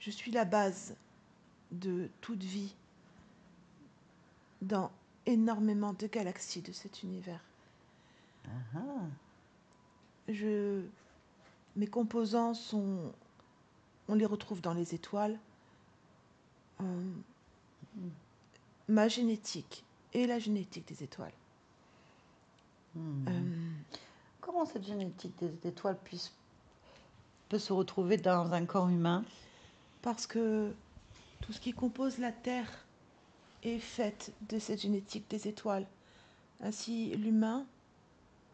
Je suis la base de toute vie dans énormément de galaxies de cet univers. Mes composants sont... On les retrouve dans les étoiles. Ma génétique et la génétique des étoiles Euh, Comment cette génétique des étoiles peut se retrouver dans un corps humain? Parce que tout ce qui compose la Terre est fait de cette génétique des étoiles. Ainsi, l'humain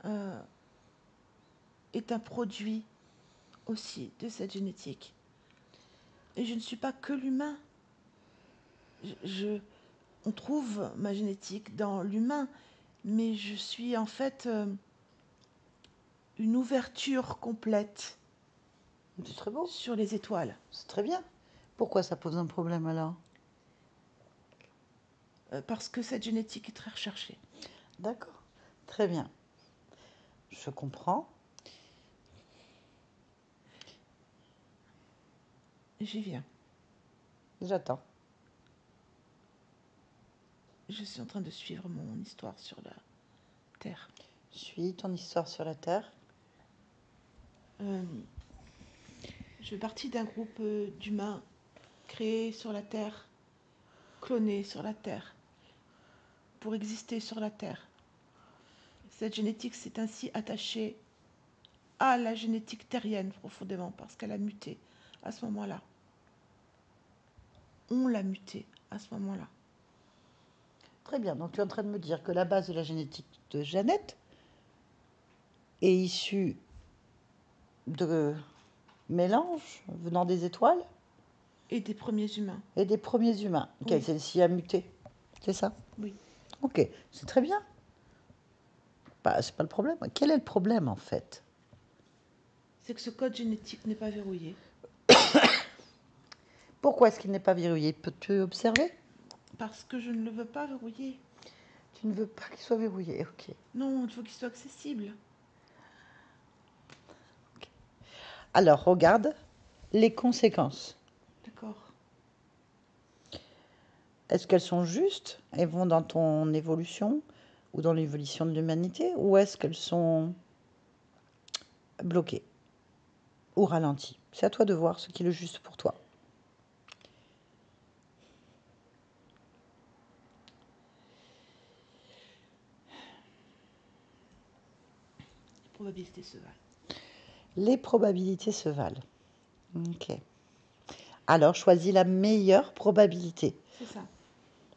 euh, est un produit aussi de cette génétique. Et je ne suis pas que l'humain. Je, on trouve ma génétique dans l'humain, mais je suis en fait une ouverture complète C'est très beau, sur les étoiles. c'est très bien. Pourquoi ça pose un problème alors? Parce que cette génétique est très recherchée. D'accord, très bien. Je comprends. J'y viens. J'attends. Je suis en train de suivre mon histoire sur la Terre. Suis ton histoire sur la Terre. Euh, je fais partie d'un groupe d'humains créés sur la Terre, clonés sur la Terre, pour exister sur la Terre. Cette génétique s'est ainsi attachée à la génétique terrienne profondément parce qu'elle a muté à ce moment-là. On l'a muté à ce moment-là. Très bien. Donc tu es en train de me dire que la base de la génétique de Jeannette est issue de mélanges venant des étoiles Et des premiers humains. et des premiers humains. Oui. Celle-ci a muté. C'est ça? Oui. Ok, c'est très bien. Bah, c'est pas le problème. Quel est le problème en fait? C'est que ce code génétique n'est pas verrouillé. Pourquoi est-ce qu'il n'est pas verrouillé? Peux-tu observer? Parce que je ne le veux pas verrouiller. Tu ne veux pas qu'il soit verrouillé, ok. Non, il faut qu'il soit accessible. Alors regarde les conséquences. D'accord. Est-ce qu'elles sont justes? Elles vont dans ton évolution ou dans l'évolution de l'humanité? Ou est-ce qu'elles sont bloquées ou ralenties? C'est à toi de voir ce qui est le juste pour toi. Les probabilités se valent. Les probabilités se valent. Ok. Alors choisis la meilleure probabilité C'est ça,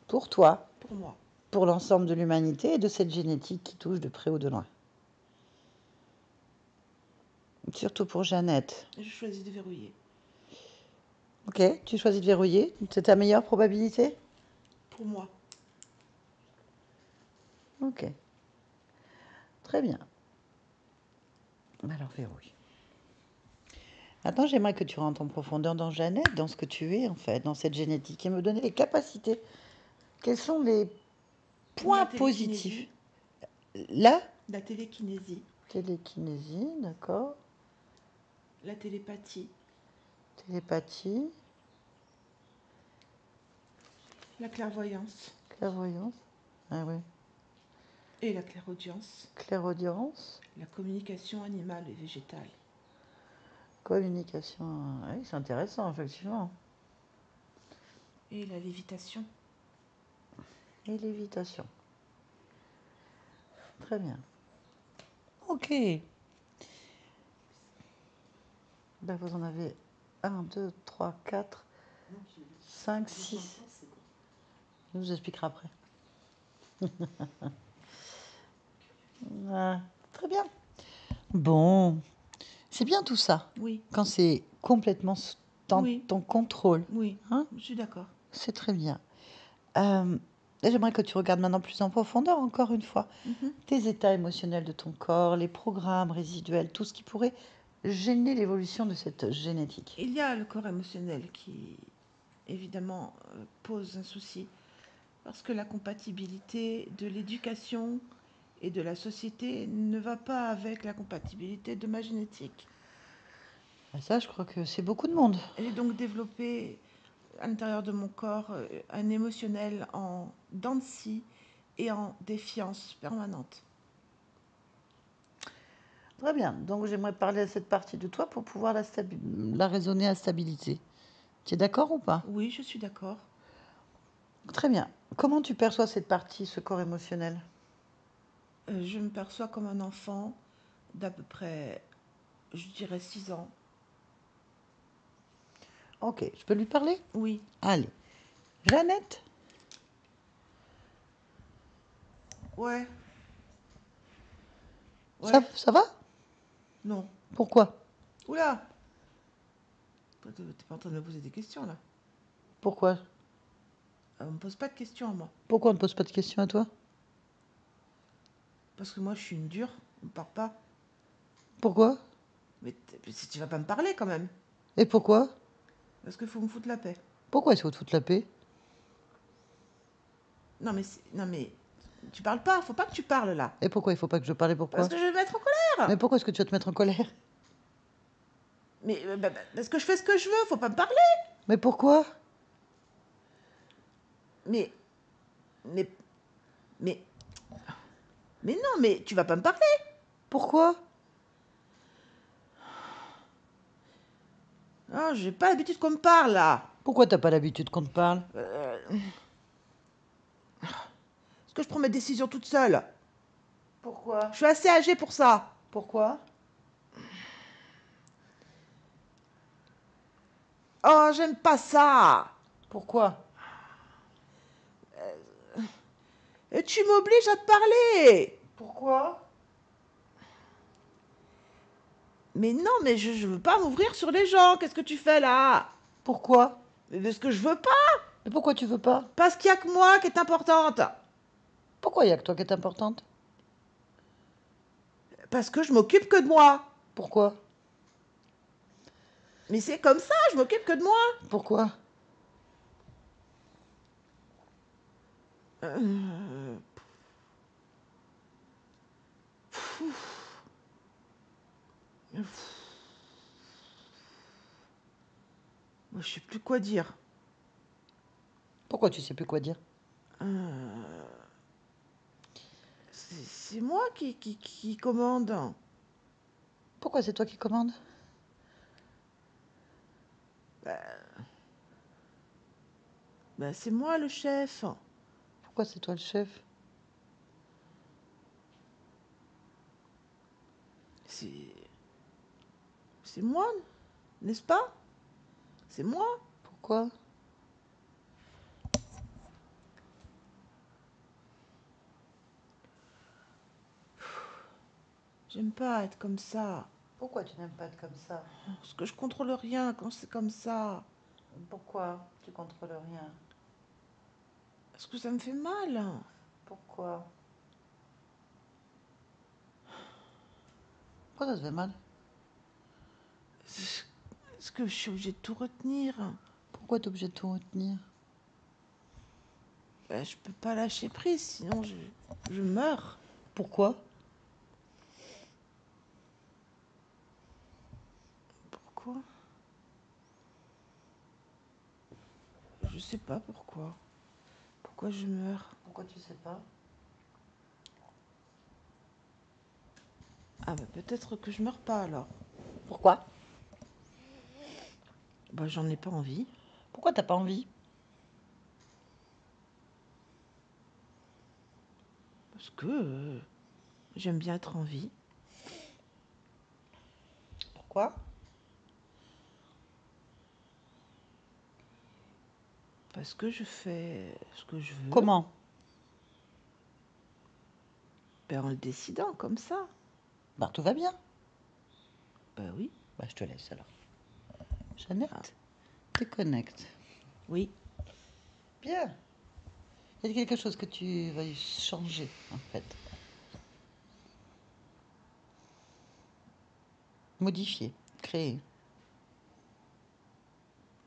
pour toi, pour moi. pour l'ensemble de l'humanité et de cette génétique qui touche de près ou de loin. Surtout pour Jeannette. Je choisis de verrouiller. Ok, tu choisis de verrouiller. C'est ta meilleure probabilité? Pour moi. Ok. Très bien. Alors verrouille. Maintenant, j'aimerais que tu rentres en profondeur dans Jeannette, dans ce que tu es en fait, dans cette génétique, et me donner les capacités. Quels sont les points La positifs? télékinésie. La La télékinésie. télékinésie, d'accord. La télépathie. Télépathie, La clairvoyance. clairvoyance. Ah oui. Et la clairaudience. Clairaudience, La communication animale et végétale. communication. Oui, c'est intéressant, effectivement. Et la lévitation. Et lévitation. Très bien. Ok. Ben, vous en avez 1, 2, 3, 4, 5, 6. Je vous expliquerai après. Ah, très bien. Bon, c'est bien tout ça. Oui. Quand c'est complètement dans Oui. ton contrôle. Oui. Hein, Je suis d'accord. c'est très bien. Euh, J'aimerais que tu regardes maintenant plus en profondeur, encore une fois, Mhm. tes états émotionnels de ton corps, les programmes résiduels, tout ce qui pourrait gêner l'évolution de cette génétique. Il y a le corps émotionnel qui, évidemment, pose un souci. Parce que la compatibilité de l'éducation et de la société ne va pas avec la compatibilité de ma génétique. Et ça, je crois que c'est beaucoup de monde. J'ai donc développé à l'intérieur de mon corps un émotionnel en dents de scie et en défiance permanente. Très bien. Donc, j'aimerais parler à cette partie de toi pour pouvoir la raisonner à stabilité. Tu es d'accord ou pas? Oui, je suis d'accord. Très bien. Comment tu perçois cette partie, ce corps émotionnel? Je me perçois comme un enfant d'à peu près, je dirais 6 ans. Ok, je peux lui parler? Oui, Allez. Jeannette? ouais, Ça, ouais, ça va? non. Pourquoi? Oula! Toi, t'es pas en train de me poser des questions là. Pourquoi? On me pose pas de questions à moi. Pourquoi on ne pose pas de questions à toi? Parce que moi, je suis une dure, on me parle pas. Pourquoi? Mais si tu vas pas me parler quand même. Et pourquoi? Parce qu'il faut me foutre la paix. Pourquoi est-ce qu'il faut te foutre la paix? Non, mais, non, mais tu parles pas, faut pas que tu parles là. Et pourquoi il faut pas que je parle? Et Parce pourquoi? que je vais me mettre en colère. Mais pourquoi est-ce que tu vas te mettre en colère? Mais parce que je fais ce que je veux, faut pas me parler. Mais pourquoi? Mais, mais, mais, mais non, mais tu vas pas me parler. Pourquoi? Non, j'ai pas l'habitude qu'on me parle là. Pourquoi t'as pas l'habitude qu'on te parle? Parce que je prends mes décisions toute seule. Pourquoi? Je suis assez âgée pour ça. Pourquoi? Oh, j'aime pas ça. Pourquoi? Et tu m'obliges à te parler. Pourquoi? Mais non, mais je veux pas m'ouvrir sur les gens. Qu'est-ce que tu fais là? Pourquoi? Mais parce que je veux pas. Mais pourquoi tu veux pas? Parce qu'il y a que moi qui est importante. Pourquoi il y a que toi qui est importante? Parce que je m'occupe que de moi. Pourquoi? Mais c'est comme ça, je m'occupe que de moi. Pourquoi? Euh, Moi, je sais plus quoi dire. Pourquoi tu sais plus quoi dire? Euh, c'est moi qui commande. Pourquoi c'est toi qui commandes? Ben, c'est moi le chef. Pourquoi c'est toi le chef? C'est moi, n'est-ce pas? C'est moi. Pourquoi? J'aime pas être comme ça. Pourquoi tu n'aimes pas être comme ça? Parce que je contrôle rien quand c'est comme ça. Pourquoi tu contrôles rien? Parce que ça me fait mal. Pourquoi? Pourquoi ça te fait mal? Parce que je suis obligée de tout retenir. Pourquoi t'es obligé de tout retenir? Ben, je peux pas lâcher prise, sinon je meurs. Pourquoi? Pourquoi? Je sais pas pourquoi. Pourquoi je meurs? Pourquoi tu sais pas? Ah, ben peut-être que je meurs pas alors. Pourquoi? Bah, j'en ai pas envie. Pourquoi t'as pas envie? Parce que j'aime bien être en vie. Pourquoi? Parce que je fais ce que je veux. Comment? Ben, en le décidant comme ça. Bah tout va bien. Ben oui. Bah je te laisse alors. Jeannette, Ah. déconnecte. Oui. Bien. Il y a quelque chose que tu vas changer en fait. Modifier, créer.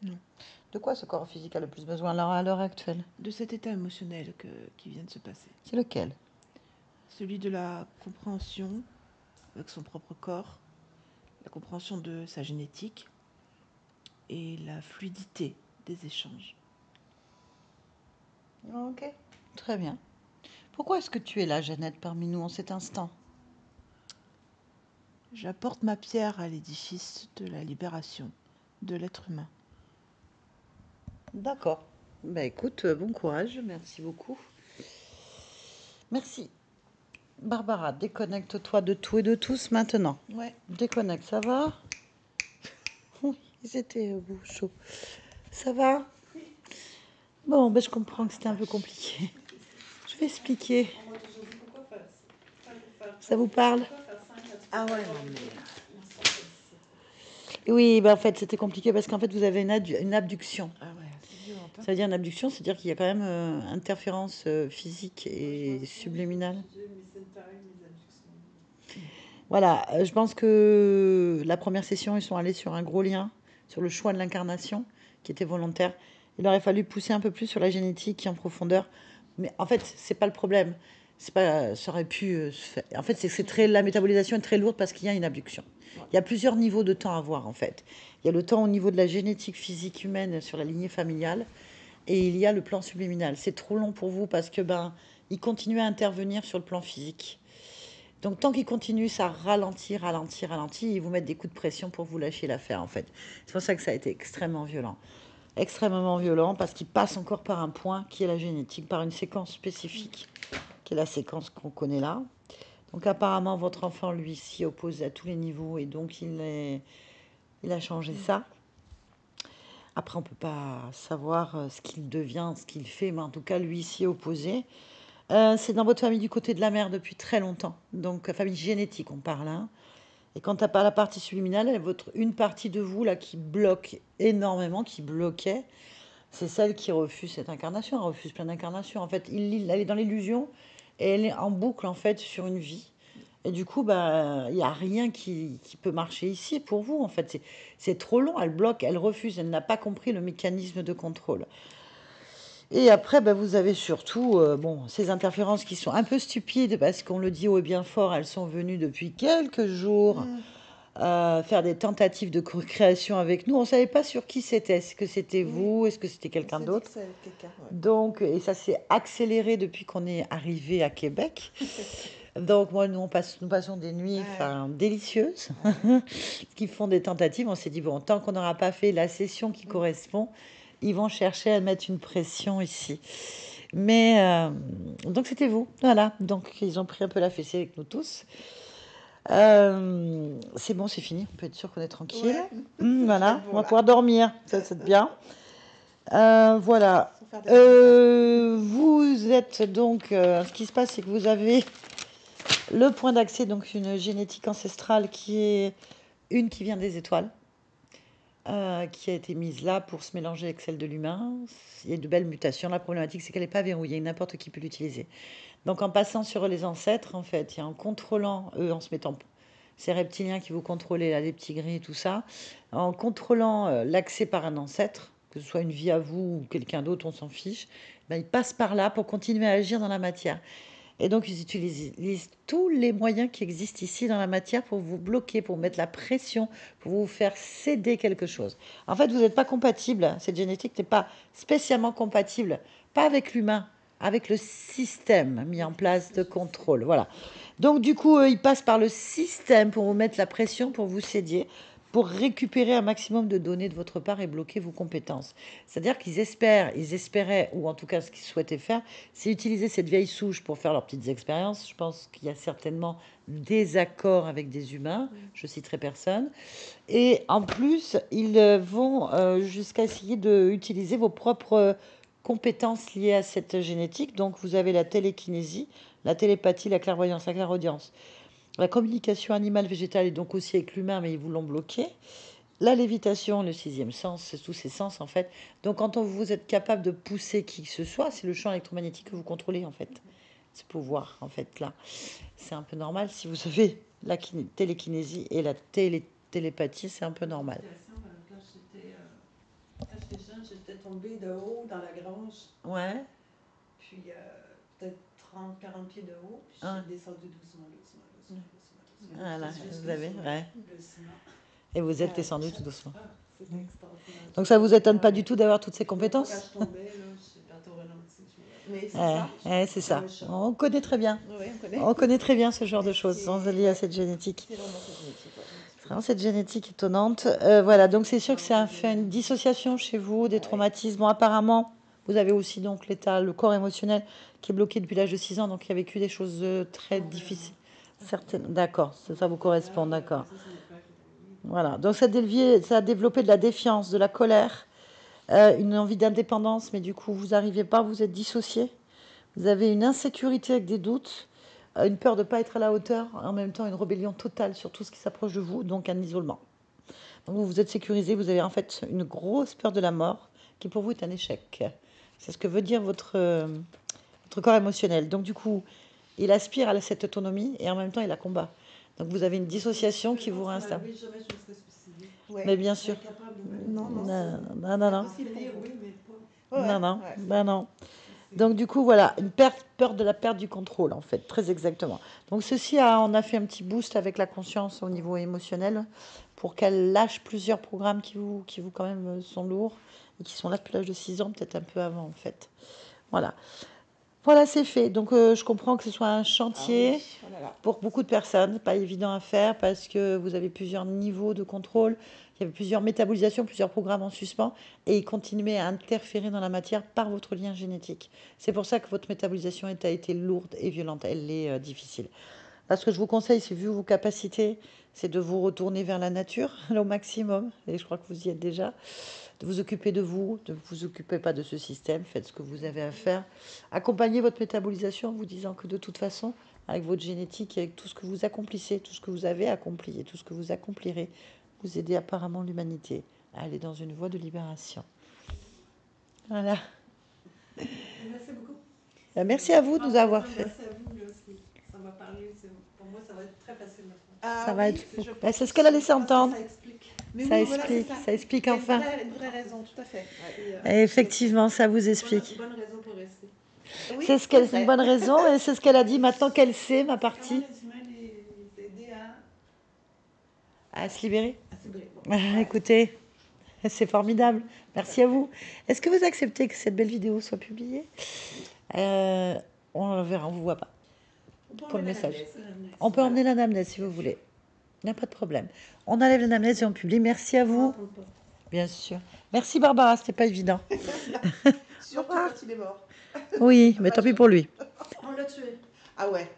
Non. De quoi ce corps physique a le plus besoin à l'heure actuelle? De cet état émotionnel qui vient de se passer. C'est lequel? Celui de la compréhension avec son propre corps, la compréhension de sa génétique et la fluidité des échanges. Ok, très bien. Pourquoi est-ce que tu es là, Jeannette, parmi nous en cet instant? J'apporte ma pierre à l'édifice de la libération de l'être humain. D'accord. Bah écoute, bon courage, merci beaucoup. Merci. Barbara, déconnecte-toi de tout et de tous maintenant. Ouais. Déconnecte, ça va? Oui, ils étaient au bout chaud. Ça va? Bon, ben, je comprends que c'était un peu compliqué. Je vais expliquer. On m'a toujours dit pourquoi faire ça. Ça vous parle? Pourquoi faire 5 à tout Ah à ouais, l'heure? non, mais. On s'en fait 17. Oui, ben, en fait, c'était compliqué parce qu'en fait, vous avez une abduction. Ah ouais, c'est violent. Ça veut dire une abduction, c'est-à-dire qu'il y a quand même interférence physique et subliminale. J'ai mes centailles, mes abductions. Voilà, je pense que la première session, ils sont allés sur un gros lien, sur le choix de l'incarnation, qui était volontaire. Il aurait fallu pousser un peu plus sur la génétique en profondeur. Mais en fait, c'est pas le problème. C'est pas, ça aurait pu se faire. En fait, c'est très, la métabolisation est très lourde parce qu'il y a une abduction. Il y a plusieurs niveaux de temps à voir, en fait. Il y a le temps au niveau de la génétique physique humaine sur la lignée familiale. Et il y a le plan subliminal. C'est trop long pour vous parce que ben, il continue à intervenir sur le plan physique. Donc tant qu'il continue, ça ralentit, ralentit, ralentit. Ils vous mettent des coups de pression pour vous lâcher l'affaire, en fait. C'est pour ça que ça a été extrêmement violent. Extrêmement violent parce qu'il passe encore par un point qui est la génétique, par une séquence spécifique, qui est la séquence qu'on connaît là. Donc apparemment, votre enfant, lui, s'y oppose à tous les niveaux et donc il a changé ça. Après, on ne peut pas savoir ce qu'il devient, ce qu'il fait, mais en tout cas, lui, s'y est opposé. C'est dans votre famille du côté de la mère depuis très longtemps. Donc, famille génétique, on parle. Hein. Et quand tu n'as pas la partie subliminale, une partie de vous là qui bloque énormément, qui bloquait, c'est celle qui refuse cette incarnation. Elle refuse plein d'incarnations. En fait, elle est dans l'illusion et elle est en boucle en fait sur une vie. Et du coup, bah, il n'y a rien qui peut marcher ici pour vous. En fait, c'est trop long. Elle bloque, elle refuse. Elle n'a pas compris le mécanisme de contrôle. Et après, bah, vous avez surtout bon, ces interférences qui sont un peu stupides parce qu'on le dit haut et bien fort, elles sont venues depuis quelques jours faire des tentatives de création avec nous. On ne savait pas sur qui c'était. Est-ce que c'était vous? Est-ce que c'était quelqu'un d'autre? C'est quelqu'un, ouais. Donc, et ça s'est accéléré depuis qu'on est arrivé à Québec. Donc, moi, nous passons des nuits délicieuses qui font des tentatives. On s'est dit, bon, tant qu'on n'aura pas fait la session qui correspond, ils vont chercher à mettre une pression ici. Mais, donc, c'était vous. Voilà. Donc, ils ont pris un peu la fessée avec nous tous. C'est bon, c'est fini. On peut être sûr qu'on est tranquille. Ouais. Voilà. Bon, On va là. pouvoir dormir. Ça, c'est bien. Voilà. Faut faire des Vous êtes donc, ce qui se passe, c'est que vous avez le point d'accès, donc une génétique ancestrale qui est une qui vient des étoiles, qui a été mise là pour se mélanger avec celle de l'humain. Il y a de belles mutations. La problématique, c'est qu'elle n'est pas verrouillée. N'importe qui peut l'utiliser. Donc en passant sur les ancêtres, en fait, et en contrôlant, eux, en se mettant ces reptiliens qui vous contrôlez, là, les petits gris, tout ça, en contrôlant l'accès par un ancêtre, que ce soit une vie à vous ou quelqu'un d'autre, on s'en fiche, ben, ils passent par là pour continuer à agir dans la matière. Et donc, ils utilisent tous les moyens qui existent ici dans la matière pour vous bloquer, pour mettre la pression, pour vous faire céder quelque chose. En fait, vous n'êtes pas compatible. Cette génétique n'est pas spécialement compatible, pas avec l'humain, avec le système mis en place de contrôle. Voilà. Donc, du coup, ils passent par le système pour vous mettre la pression, pour vous céder, pour récupérer un maximum de données de votre part et bloquer vos compétences. C'est-à-dire qu'ils espéraient, ou en tout cas ce qu'ils souhaitaient faire, c'est utiliser cette vieille souche pour faire leurs petites expériences. Je pense qu'il y a certainement des accords avec des humains, je citerai personne. Et en plus, ils vont jusqu'à essayer d'utiliser vos propres compétences liées à cette génétique. Donc vous avez la télékinésie, la télépathie, la clairvoyance, la clairaudience. La communication animale, végétale et donc aussi avec l'humain, mais ils vous l'ont bloqué. La lévitation, le sixième sens, c'est tous ces sens en fait. Donc quand vous êtes capable de pousser qui que ce soit, c'est le champ électromagnétique que vous contrôlez en fait. Ce pouvoir en fait là. C'est un peu normal si vous avez la télékinésie et la télépathie, c'est un peu normal. Quand j'étais jeune, j'étais tombée de haut dans la grange, Ouais. puis peut-être 30-40 pieds de haut, puis j'ai descendu doucement, doucement. Voilà, Juste vous avez, ouais. doucement. Et vous êtes descendu tout doucement. C'était extraordinaire. Donc ça vous étonne pas du tout d'avoir toutes ces Quand compétences? je tombais, là, j'étais en ralenti. Mais c'est Ouais, ça. ouais, c'est ça. On connaît très bien. Oui, on connaît. On connaît très bien ce genre de choses, sans lié à cette génétique. C'est vraiment cette génétique. Ouais. C'est vraiment cette génétique étonnante. Voilà, donc c'est sûr que ça a fait une dissociation chez vous, des traumatismes. Bon, apparemment, Vous avez aussi donc l'état, le corps émotionnel qui est bloqué depuis l'âge de 6 ans, donc il a vécu des choses très difficiles. Certaines, d'accord, ça vous correspond, d'accord. Voilà, donc ça a développé de la défiance, de la colère, une envie d'indépendance, mais du coup, vous n'arrivez pas, vous êtes dissocié. Vous avez une insécurité avec des doutes, une peur de ne pas être à la hauteur, en même temps une rébellion totale sur tout ce qui s'approche de vous, donc un isolement. Donc vous êtes sécurisé, vous avez en fait une grosse peur de la mort, qui pour vous est un échec. C'est ce que veut dire votre corps émotionnel. Donc du coup, il aspire à cette autonomie et en même temps il la combat. Donc vous avez une dissociation qui vous réinstalle. Oui, jamais je me serais suicidée. Mais bien sûr. Non, non, Non, non, non. c'est possible, oui, mais pas. Non, non, Ouais. ben non. Donc du coup, voilà, peur de la perte du contrôle, en fait, très exactement. Donc on a fait un petit boost avec la conscience au niveau émotionnel pour qu'elle lâche plusieurs programmes qui vous quand même sont lourds et qui sont là depuis l'âge de 6 ans, peut-être un peu avant, en fait. Voilà. Voilà, c'est fait. Donc je comprends que ce soit un chantier Oh là là. pour beaucoup de personnes, pas évident à faire parce que vous avez plusieurs niveaux de contrôle, il y avait plusieurs métabolisations, plusieurs programmes en suspens et ils continuaient à interférer dans la matière par votre lien génétique. C'est pour ça que votre métabolisation a été lourde et violente, elle est difficile. Là, ce que je vous conseille, c'est vu vos capacités, c'est de vous retourner vers la nature au maximum, et je crois que vous y êtes déjà, de vous occuper de vous, ne vous occupez pas de ce système, faites ce que vous avez à faire. Accompagnez votre métabolisation en vous disant que de toute façon, avec votre génétique et avec tout ce que vous accomplissez, tout ce que vous avez accompli et tout ce que vous accomplirez, vous aidez apparemment l'humanité à aller dans une voie de libération. Voilà. Merci beaucoup. Merci à vous de nous avoir fait. Merci à vous aussi. Ça m'a parlé. Pour moi, ça va être très facile maintenant. Ça va être. C'est ce qu'elle a laissé entendre. Ça explique. Ça explique, ça explique enfin. Une vraie raison, tout à fait. Et effectivement, ça vous explique. Une bonne raison pour rester. Oui, c'est une bonne raison et c'est ce qu'elle a dit. Maintenant qu'elle sait ma partie. Comment les aider à se libérer. À se libérer. Bon. Écoutez, c'est formidable. Merci à vous. Est-ce que vous acceptez que cette belle vidéo soit publiée? On verra, on ne vous voit pas. Pour le message. On peut emmener l'anamnèse si vous voulez. Il n'y a pas de problème. On enlève l'anamnèse et on publie. Merci à vous. Bien sûr. Merci Barbara, c'était pas évident. Surtout quand il est mort. Oui, mais tant pis pour lui. On l'a tué. Ah ouais.